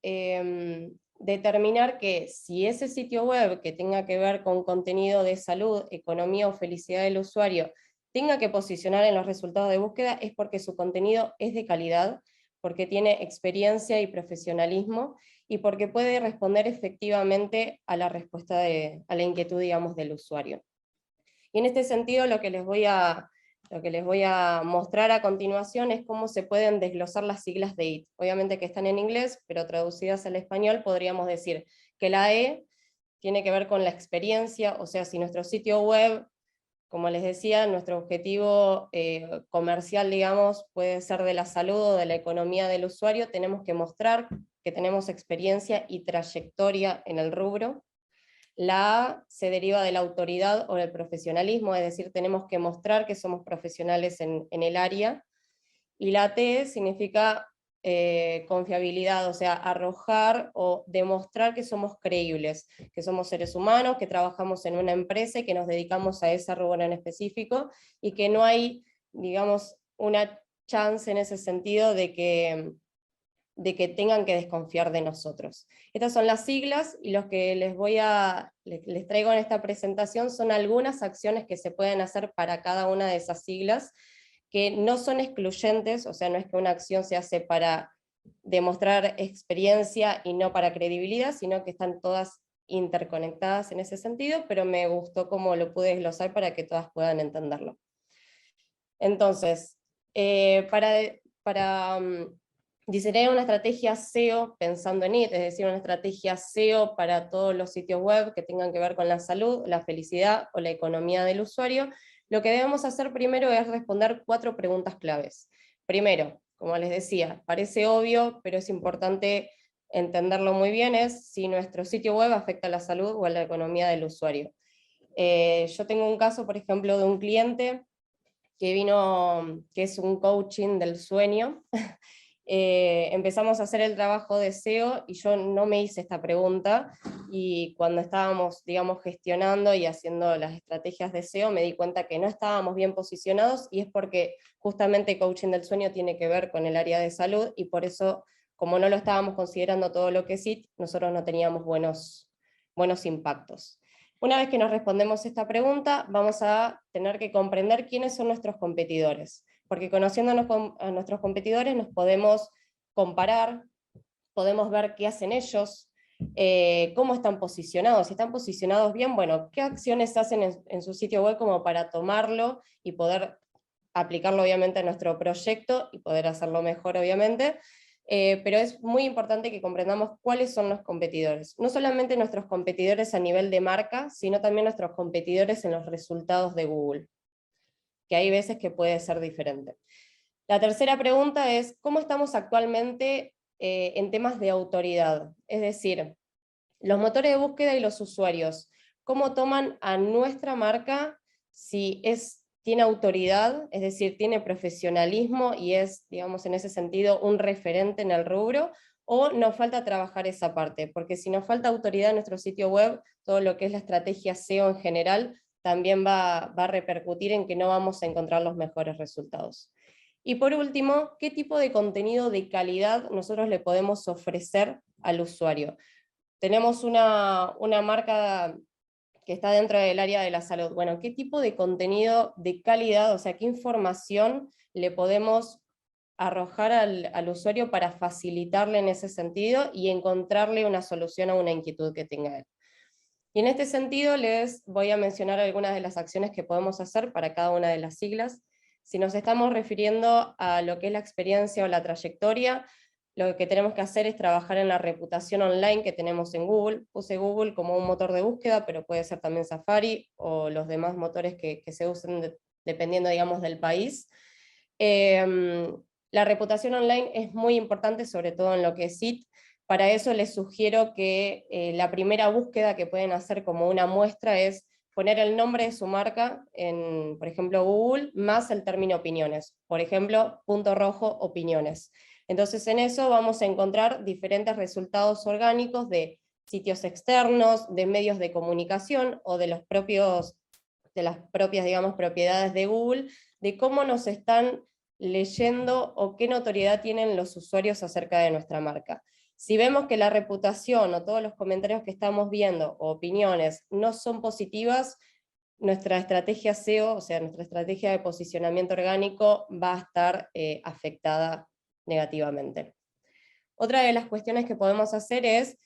determinar que si ese sitio web que tenga que ver con contenido de salud, economía o felicidad del usuario tenga que posicionar en los resultados de búsqueda es porque su contenido es de calidad, porque tiene experiencia y profesionalismo, y porque puede responder efectivamente a la respuesta a la inquietud, digamos, del usuario. Y en este sentido lo que les voy a mostrar a continuación es cómo se pueden desglosar las siglas de IT. Obviamente que están en inglés, pero traducidas al español podríamos decir que la E tiene que ver con la experiencia, o sea, si nuestro sitio web, como les decía, nuestro objetivo comercial, digamos, puede ser de la salud o de la economía del usuario, tenemos que mostrar que tenemos experiencia y trayectoria en el rubro. La A se deriva de la autoridad o del profesionalismo, es decir, tenemos que mostrar que somos profesionales en el área. Y la T significa confiabilidad, o sea, arrojar o demostrar que somos creíbles, que somos seres humanos, que trabajamos en una empresa y que nos dedicamos a ese rubro en específico, y que no hay, digamos, una chance en ese sentido de que tengan que desconfiar de nosotros. Estas son las siglas, y los que les traigo en esta presentación son algunas acciones que se pueden hacer para cada una de esas siglas, que no son excluyentes, o sea, no es que una acción se hace para demostrar experiencia y no para credibilidad, sino que están todas interconectadas en ese sentido, pero me gustó cómo lo pude desglosar para que todas puedan entenderlo. Entonces, para diseñar una estrategia SEO pensando en IT, es decir, una estrategia SEO para todos los sitios web que tengan que ver con la salud, la felicidad o la economía del usuario, lo que debemos hacer primero es responder 4 preguntas claves. Primero, como les decía, parece obvio, pero es importante entenderlo muy bien, es si nuestro sitio web afecta a la salud o a la economía del usuario. Yo tengo un caso, por ejemplo, de un cliente que vino, que es un coaching del sueño. Empezamos a hacer el trabajo de SEO y yo no me hice esta pregunta, y cuando estábamos, digamos, gestionando y haciendo las estrategias de SEO me di cuenta que no estábamos bien posicionados, y es porque justamente coaching del sueño tiene que ver con el área de salud, y por eso, como no lo estábamos considerando todo lo que es IT, nosotros no teníamos buenos impactos. Una vez que nos respondemos esta pregunta, vamos a tener que comprender quiénes son nuestros competidores, porque conociéndonos a nuestros competidores nos podemos comparar, podemos ver qué hacen ellos, cómo están posicionados. Si están posicionados bien, bueno, qué acciones hacen en su sitio web como para tomarlo y poder aplicarlo obviamente a nuestro proyecto y poder hacerlo mejor obviamente. Pero es muy importante que comprendamos cuáles son los competidores. No solamente nuestros competidores a nivel de marca, sino también nuestros competidores en los resultados de Google, que hay veces que puede ser diferente. La tercera pregunta es, ¿cómo estamos actualmente en temas de autoridad? Es decir, los motores de búsqueda y los usuarios, ¿cómo toman a nuestra marca si tiene autoridad, es decir, tiene profesionalismo y es, digamos, en ese sentido, un referente en el rubro, o nos falta trabajar esa parte? Porque si nos falta autoridad en nuestro sitio web, todo lo que es la estrategia SEO en general también va a repercutir en que no vamos a encontrar los mejores resultados. Y por último, ¿qué tipo de contenido de calidad nosotros le podemos ofrecer al usuario? Tenemos una marca que está dentro del área de la salud. Bueno, ¿qué tipo de contenido de calidad, o sea, qué información le podemos arrojar al usuario para facilitarle en ese sentido y encontrarle una solución a una inquietud que tenga él? Y en este sentido les voy a mencionar algunas de las acciones que podemos hacer para cada una de las siglas. Si nos estamos refiriendo a lo que es la experiencia o la trayectoria, lo que tenemos que hacer es trabajar en la reputación online que tenemos en Google. Puse Google como un motor de búsqueda, pero puede ser también Safari o los demás motores que se usen dependiendo, digamos, del país. La reputación online es muy importante, sobre todo en lo que es IT. Para eso les sugiero que la primera búsqueda que pueden hacer como una muestra es poner el nombre de su marca en, por ejemplo, Google, más el término opiniones. Por ejemplo, @ opiniones. Entonces en eso vamos a encontrar diferentes resultados orgánicos de sitios externos, de medios de comunicación o de las propias, digamos, propiedades de Google, de cómo nos están leyendo o qué notoriedad tienen los usuarios acerca de nuestra marca. Si vemos que la reputación o todos los comentarios que estamos viendo o opiniones no son positivas, nuestra estrategia SEO, o sea, nuestra estrategia de posicionamiento orgánico va a estar afectada negativamente. Otra de las cuestiones que podemos hacer es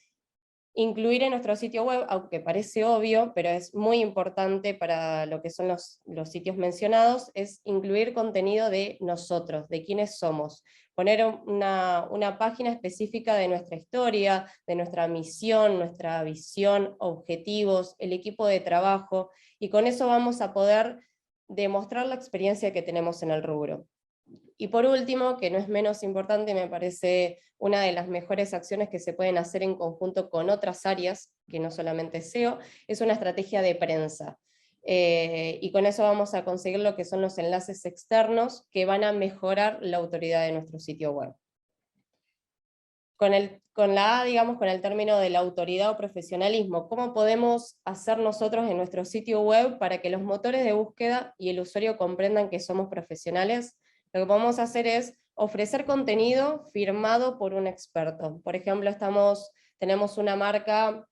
incluir en nuestro sitio web, aunque parece obvio, pero es muy importante para lo que son los sitios mencionados, es incluir contenido de nosotros, de quiénes somos. Poner una página específica de nuestra historia, de nuestra misión, nuestra visión, objetivos, el equipo de trabajo, y con eso vamos a poder demostrar la experiencia que tenemos en el rubro. Y por último, que no es menos importante, me parece una de las mejores acciones que se pueden hacer en conjunto con otras áreas, que no solamente SEO, es una estrategia de prensa. Y con eso vamos a conseguir lo que son los enlaces externos que van a mejorar la autoridad de nuestro sitio web. Con la A, digamos, con el término de la autoridad o profesionalismo, ¿cómo podemos hacer nosotros en nuestro sitio web para que los motores de búsqueda y el usuario comprendan que somos profesionales? Lo que podemos hacer es ofrecer contenido firmado por un experto. Por ejemplo, tenemos una marca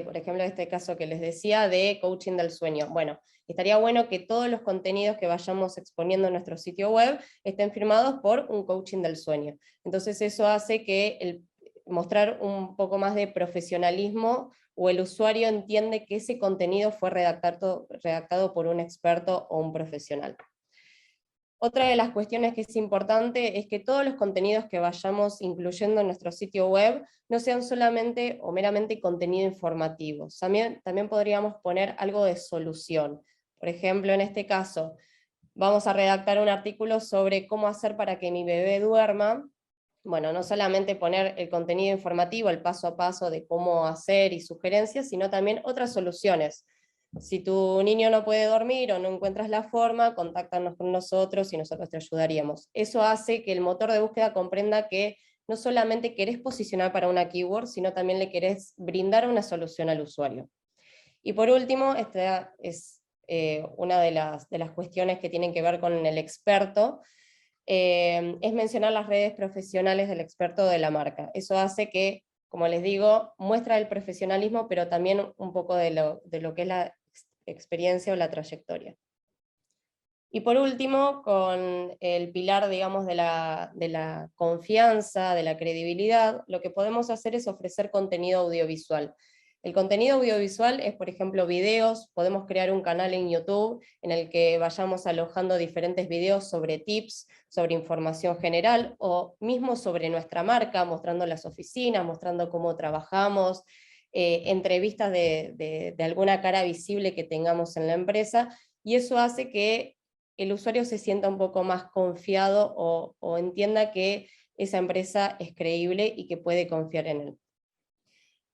por ejemplo, este caso que les decía, de coaching del sueño. Bueno, estaría bueno que todos los contenidos que vayamos exponiendo en nuestro sitio web estén firmados por un coaching del sueño. Entonces eso hace que mostrar un poco más de profesionalismo, o el usuario entiende que ese contenido fue redactado por un experto o un profesional. Otra de las cuestiones que es importante es que todos los contenidos que vayamos incluyendo en nuestro sitio web no sean solamente o meramente contenido informativo. También podríamos poner algo de solución. Por ejemplo, en este caso, vamos a redactar un artículo sobre cómo hacer para que mi bebé duerma. Bueno, no solamente poner el contenido informativo, el paso a paso de cómo hacer y sugerencias, sino también otras soluciones. Si tu niño no puede dormir o no encuentras la forma, contáctanos con nosotros y nosotros te ayudaríamos. Eso hace que el motor de búsqueda comprenda que no solamente querés posicionar para una keyword, sino también le querés brindar una solución al usuario. Y por último, esta es una de las cuestiones que tienen que ver con el experto, es mencionar las redes profesionales del experto de la marca. Eso hace que, como les digo, muestra el profesionalismo, pero también un poco de lo que es la experiencia o la trayectoria. Y por último, con el pilar, digamos, de la confianza, de la credibilidad, lo que podemos hacer es ofrecer contenido audiovisual. El contenido audiovisual es, por ejemplo, videos. Podemos crear un canal en YouTube en el que vayamos alojando diferentes videos sobre tips, sobre información general, o mismo sobre nuestra marca, mostrando las oficinas, mostrando cómo trabajamos, entrevistas de alguna cara visible que tengamos en la empresa, y eso hace que el usuario se sienta un poco más confiado o entienda que esa empresa es creíble y que puede confiar en él.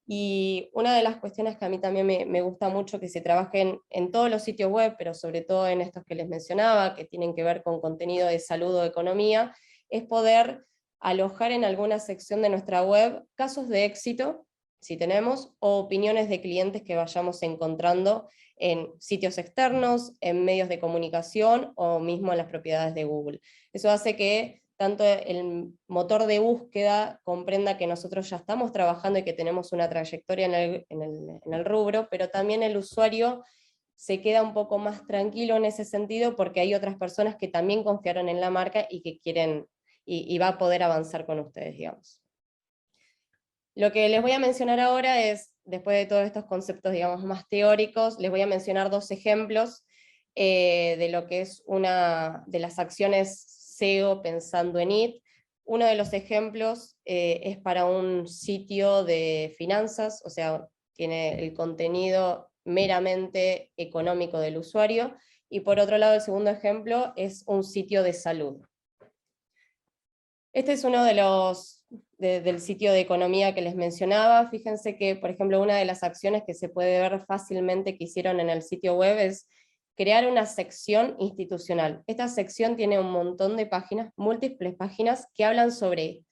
Y una de las cuestiones que a mí también me gusta mucho que se trabajen en todos los sitios web, pero sobre todo en estos que les mencionaba, que tienen que ver con contenido de salud o economía, es poder alojar en alguna sección de nuestra web casos de éxito, si tenemos, o opiniones de clientes que vayamos encontrando en sitios externos, en medios de comunicación o mismo en las propiedades de Google. Eso hace que tanto el motor de búsqueda comprenda que nosotros ya estamos trabajando y que tenemos una trayectoria en el rubro, pero también el usuario se queda un poco más tranquilo en ese sentido porque hay otras personas que también confiaron en la marca y que quieren, y va a poder avanzar con ustedes, digamos. Lo que les voy a mencionar ahora es, después de todos estos conceptos, digamos, más teóricos, les voy a mencionar dos ejemplos de lo que es una de las acciones SEO pensando en IT. Uno de los ejemplos es para un sitio de finanzas, o sea, tiene el contenido meramente económico del usuario, y por otro lado el segundo ejemplo es un sitio de salud. Este es uno de los del sitio de economía que les mencionaba. Fíjense que, por ejemplo, una de las acciones que se puede ver fácilmente que hicieron en el sitio web es crear una sección institucional. Esta sección tiene un montón de páginas, múltiples páginas, que hablan sobre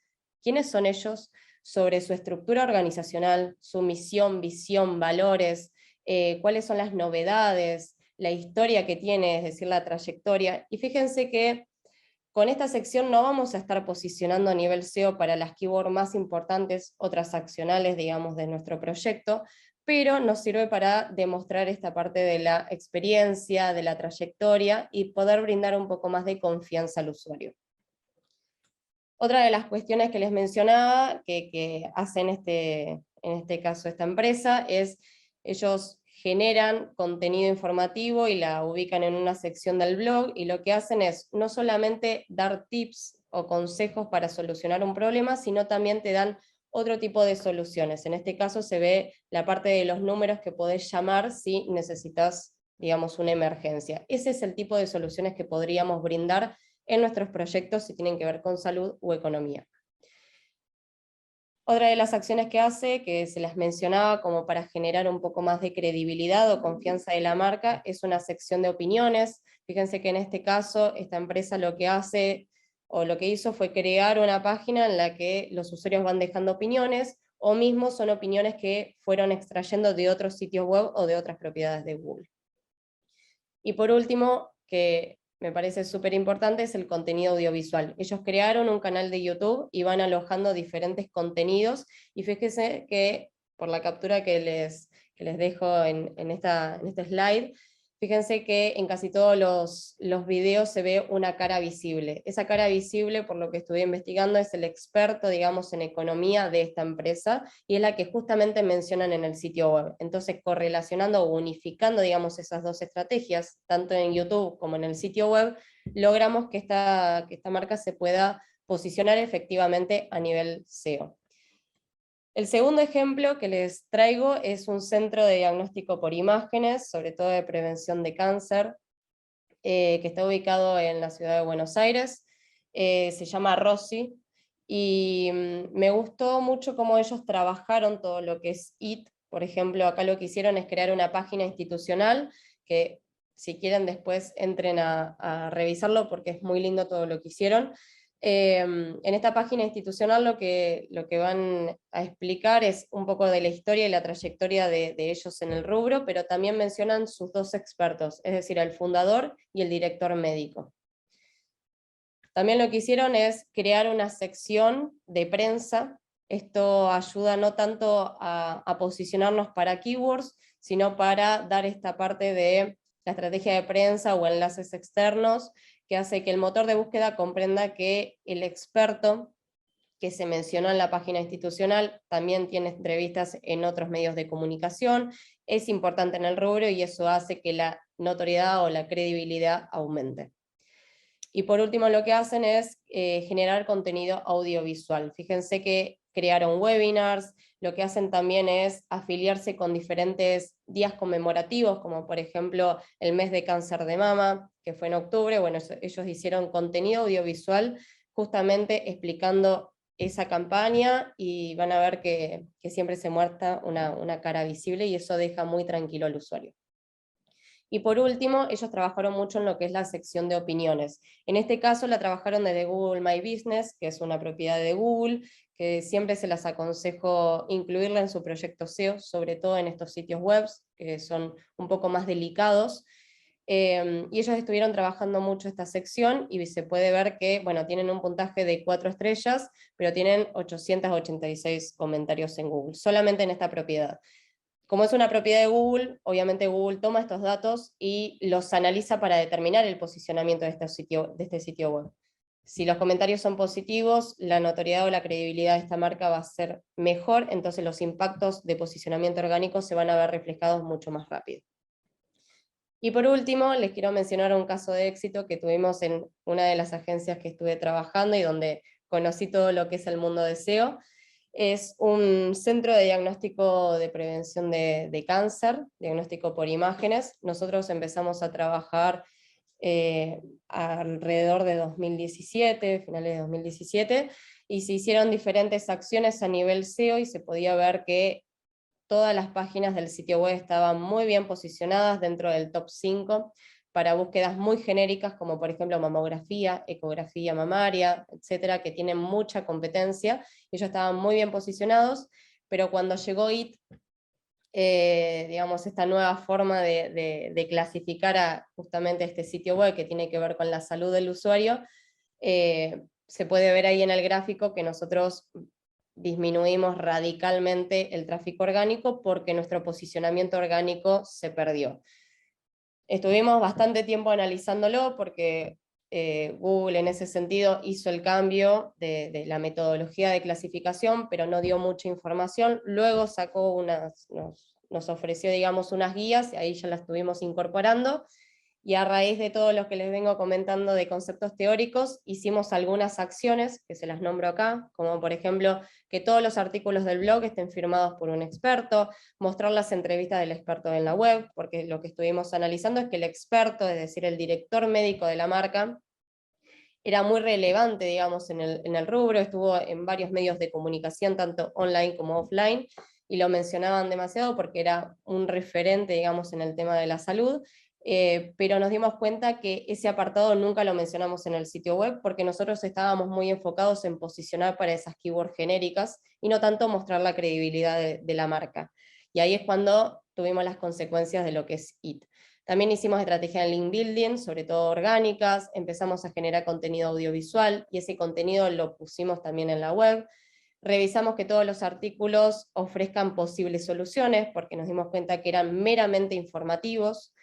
quiénes son ellos, sobre su estructura organizacional, su misión, visión, valores, cuáles son las novedades, la historia que tiene, es decir, la trayectoria. Y fíjense que con esta sección no vamos a estar posicionando a nivel SEO para las keywords más importantes o transaccionales, digamos, de nuestro proyecto, pero nos sirve para demostrar esta parte de la experiencia, de la trayectoria, y poder brindar un poco más de confianza al usuario. Otra de las cuestiones que les mencionaba, que hacen en este caso esta empresa, es ellos generan contenido informativo y la ubican en una sección del blog, y lo que hacen es no solamente dar tips o consejos para solucionar un problema, sino también te dan otro tipo de soluciones. En este caso se ve la parte de los números que podés llamar si necesitas, digamos, una emergencia. Ese es el tipo de soluciones que podríamos brindar en nuestros proyectos si tienen que ver con salud o economía. Otra de las acciones que hace, que se las mencionaba como para generar un poco más de credibilidad o confianza de la marca, es una sección de opiniones. Fíjense que en este caso, esta empresa lo que hace, o lo que hizo, fue crear una página en la que los usuarios van dejando opiniones, o mismo son opiniones que fueron extrayendo de otros sitios web o de otras propiedades de Google. Y por último, que me parece súper importante, es el contenido audiovisual. Ellos crearon un canal de YouTube y van alojando diferentes contenidos, y fíjense que por la captura que les dejo en este slide, fíjense que en casi todos los videos se ve una cara visible. Esa cara visible, por lo que estuve investigando, es el experto, digamos, en economía de esta empresa, y es la que justamente mencionan en el sitio web. Entonces, correlacionando o unificando, digamos, esas dos estrategias, tanto en YouTube como en el sitio web, logramos que esta marca se pueda posicionar efectivamente a nivel SEO. El segundo ejemplo que les traigo es un centro de diagnóstico por imágenes, sobre todo de prevención de cáncer, que está ubicado en la ciudad de Buenos Aires. Se llama Rossi, y me gustó mucho cómo ellos trabajaron todo lo que es IT. Por ejemplo, acá lo que hicieron es crear una página institucional, que si quieren después entren a revisarlo, porque es muy lindo todo lo que hicieron. En esta página institucional lo que van a explicar es un poco de la historia y la trayectoria de ellos en el rubro, pero también mencionan sus dos expertos, es decir, el fundador y el director médico. También lo que hicieron es crear una sección de prensa. Esto ayuda no tanto a posicionarnos para keywords, sino para dar esta parte de la estrategia de prensa o enlaces externos, que hace que el motor de búsqueda comprenda que el experto que se mencionó en la página institucional también tiene entrevistas en otros medios de comunicación, es importante en el rubro, y eso hace que la notoriedad o la credibilidad aumente. Y por último lo que hacen es generar contenido audiovisual. Fíjense que crearon webinars, lo que hacen también es afiliarse con diferentes días conmemorativos, como por ejemplo el mes de cáncer de mama, que fue en octubre. Bueno, ellos hicieron contenido audiovisual justamente explicando esa campaña, y van a ver que siempre se muestra una cara visible, y eso deja muy tranquilo al usuario. Y por último, ellos trabajaron mucho en lo que es la sección de opiniones. En este caso la trabajaron desde Google My Business, que es una propiedad de Google, que siempre se las aconsejo incluirla en su proyecto SEO, sobre todo en estos sitios web, que son un poco más delicados. Y ellos estuvieron trabajando mucho esta sección, y se puede ver que, bueno, tienen un puntaje de 4 estrellas, pero tienen 886 comentarios en Google, solamente en esta propiedad. Como es una propiedad de Google, obviamente Google toma estos datos y los analiza para determinar el posicionamiento de este sitio web. Si los comentarios son positivos, la notoriedad o la credibilidad de esta marca va a ser mejor, entonces los impactos de posicionamiento orgánico se van a ver reflejados mucho más rápido. Y por último, les quiero mencionar un caso de éxito que tuvimos en una de las agencias que estuve trabajando y donde conocí todo lo que es el mundo de SEO. Es un centro de diagnóstico de prevención de cáncer, diagnóstico por imágenes. Nosotros empezamos a trabajar alrededor de 2017, finales de 2017, y se hicieron diferentes acciones a nivel SEO, y se podía ver que todas las páginas del sitio web estaban muy bien posicionadas dentro del top 5 para búsquedas muy genéricas, como por ejemplo mamografía, ecografía mamaria, etcétera, que tienen mucha competencia, y ellos estaban muy bien posicionados, pero cuando llegó IT, digamos, esta nueva forma de clasificar a justamente este sitio web que tiene que ver con la salud del usuario, se puede ver ahí en el gráfico que nosotros disminuimos radicalmente el tráfico orgánico porque nuestro posicionamiento orgánico se perdió. Estuvimos bastante tiempo analizándolo porque Google en ese sentido hizo el cambio de la metodología de clasificación, pero no dio mucha información. Luego sacó nos ofreció, digamos, unas guías, y ahí ya las estuvimos incorporando, y a raíz de todo lo que les vengo comentando de conceptos teóricos, hicimos algunas acciones, que se las nombro acá, como por ejemplo, que todos los artículos del blog estén firmados por un experto, mostrar las entrevistas del experto en la web, porque lo que estuvimos analizando es que el experto, es decir, el director médico de la marca, era muy relevante, digamos, en el rubro, estuvo en varios medios de comunicación, tanto online como offline, y lo mencionaban demasiado porque era un referente, digamos, en el tema de la salud, pero nos dimos cuenta que ese apartado nunca lo mencionamos en el sitio web, porque nosotros estábamos muy enfocados en posicionar para esas keywords genéricas, y no tanto mostrar la credibilidad de la marca. Y ahí es cuando tuvimos las consecuencias de lo que es IT. También hicimos estrategia en link building, sobre todo orgánicas, empezamos a generar contenido audiovisual, y ese contenido lo pusimos también en la web. Revisamos que todos los artículos ofrezcan posibles soluciones, porque nos dimos cuenta que eran meramente informativos.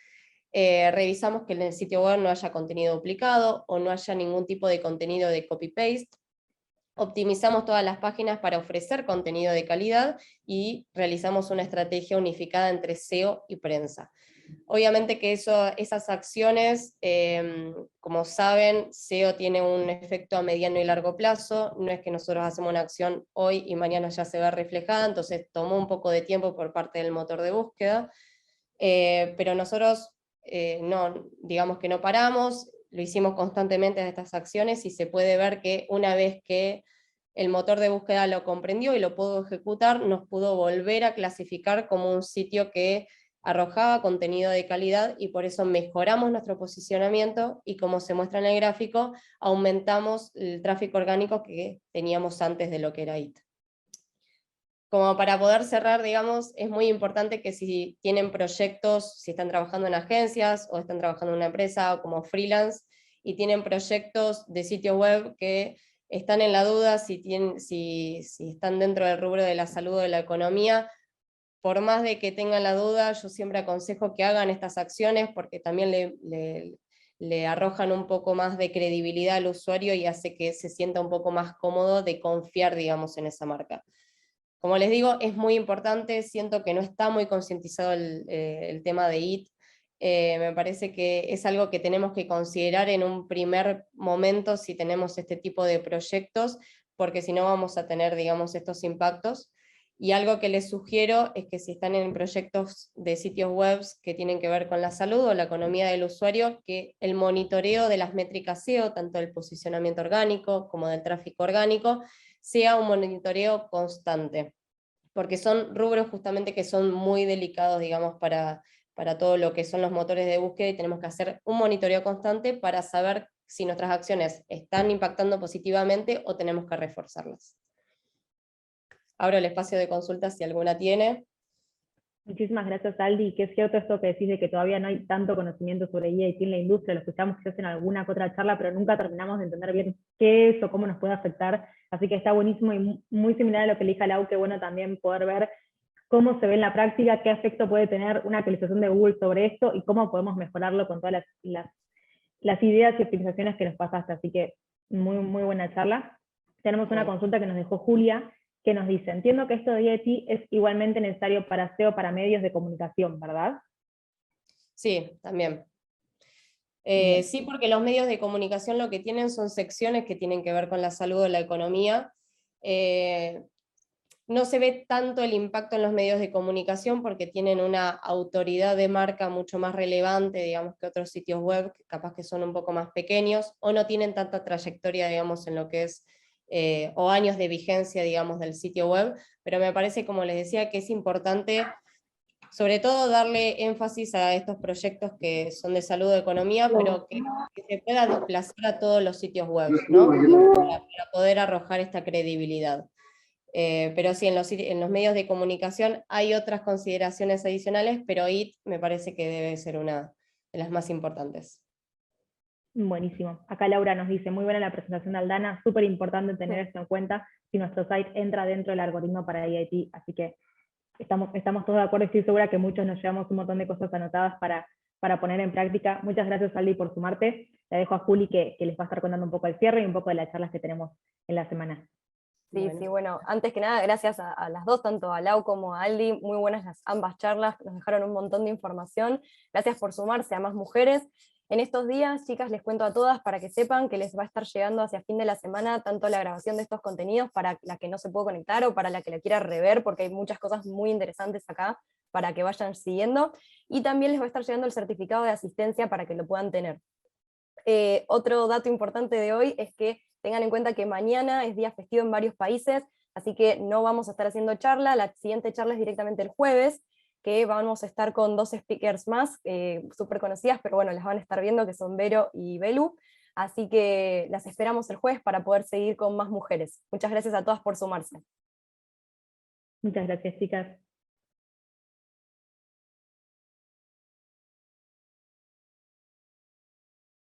Revisamos que en el sitio web no haya contenido duplicado, o no haya ningún tipo de contenido de copy-paste. Optimizamos todas las páginas para ofrecer contenido de calidad, y realizamos una estrategia unificada entre SEO y prensa. Obviamente que esas acciones, como saben, SEO tiene un efecto a mediano y largo plazo, no es que nosotros hacemos una acción hoy y mañana ya se ve reflejada, entonces tomó un poco de tiempo por parte del motor de búsqueda, pero nosotros no, digamos que no paramos, lo hicimos constantemente a estas acciones, y se puede ver que una vez que el motor de búsqueda lo comprendió y lo pudo ejecutar, nos pudo volver a clasificar como un sitio que arrojaba contenido de calidad, y por eso mejoramos nuestro posicionamiento, y como se muestra en el gráfico, aumentamos el tráfico orgánico que teníamos antes de lo que era IT. Como para poder cerrar, digamos, es muy importante que si tienen proyectos, si están trabajando en agencias o están trabajando en una empresa o como freelance, y tienen proyectos de sitio web que están en la duda si están dentro del rubro de la salud o de la economía, por más de que tengan la duda, yo siempre aconsejo que hagan estas acciones, porque también le arrojan un poco más de credibilidad al usuario, y hace que se sienta un poco más cómodo de confiar, digamos, en esa marca. Como les digo, es muy importante, siento que no está muy concientizado el tema de IT. Me parece que es algo que tenemos que considerar en un primer momento si tenemos este tipo de proyectos, porque si no vamos a tener, digamos, estos impactos. Y algo que les sugiero es que si están en proyectos de sitios web que tienen que ver con la salud o la economía del usuario, que el monitoreo de las métricas SEO, tanto del posicionamiento orgánico como del tráfico orgánico, sea un monitoreo constante, porque son rubros justamente que son muy delicados, digamos, para todo lo que son los motores de búsqueda, y tenemos que hacer un monitoreo constante para saber si nuestras acciones están impactando positivamente o tenemos que reforzarlas. Abro el espacio de consulta si alguna tiene. Muchísimas gracias, Aldi. Que es cierto esto que decís de que todavía no hay tanto conocimiento sobre EIT en la industria, lo escuchamos quizás en alguna que otra charla, pero nunca terminamos de entender bien qué es o cómo nos puede afectar. Así que está buenísimo y muy similar a lo que le dije a Lau, que bueno también poder ver cómo se ve en la práctica, qué efecto puede tener una actualización de Google sobre esto y cómo podemos mejorarlo con todas las ideas y optimizaciones que nos pasaste. Así que muy buena charla. Tenemos una consulta que nos dejó Julia, que nos dice: entiendo que esto de EIT es igualmente necesario para SEO, para medios de comunicación, ¿verdad? Sí, también. Sí, porque los medios de comunicación lo que tienen son secciones que tienen que ver con la salud o la economía. No se ve tanto el impacto en los medios de comunicación porque tienen una autoridad de marca mucho más relevante, digamos, que otros sitios web, que capaz que son un poco más pequeños, o no tienen tanta trayectoria, digamos, en lo que es, o años de vigencia, digamos, del sitio web, pero me parece, como les decía, que es importante sobre todo darle énfasis a estos proyectos que son de salud o economía, pero que se pueda desplazar a todos los sitios web, ¿no? Para poder arrojar esta credibilidad. Pero sí, en los medios de comunicación hay otras consideraciones adicionales, pero IT me parece que debe ser una de las más importantes. Buenísimo. Acá Laura nos dice, muy buena la presentación de Aldana, súper importante tener esto en cuenta si nuestro site entra dentro del algoritmo para EIT, así que estamos todos de acuerdo, estoy segura que muchos nos llevamos un montón de cosas anotadas para poner en práctica. Muchas gracias, Aldi, por sumarte. La dejo a Juli que les va a estar contando un poco el cierre y un poco de las charlas que tenemos en la semana. Sí, sí, bueno, antes que nada, gracias a las dos, tanto a Lau como a Aldi, muy buenas ambas charlas, nos dejaron un montón de información. Gracias por sumarse a más mujeres. En estos días, chicas, les cuento a todas para que sepan que les va a estar llegando hacia fin de la semana tanto la grabación de estos contenidos para la que no se puede conectar o para la que la quiera rever, porque hay muchas cosas muy interesantes acá para que vayan siguiendo, y también les va a estar llegando el certificado de asistencia para que lo puedan tener. Otro dato importante de hoy es que tengan en cuenta que mañana es día festivo en varios países, así que no vamos a estar haciendo charla, la siguiente charla es directamente el jueves, que vamos a estar con 2 speakers más, súper conocidas, pero bueno, las van a estar viendo, que son Vero y Belu, así que las esperamos el jueves para poder seguir con más mujeres. Muchas gracias a todas por sumarse. Muchas gracias, chicas.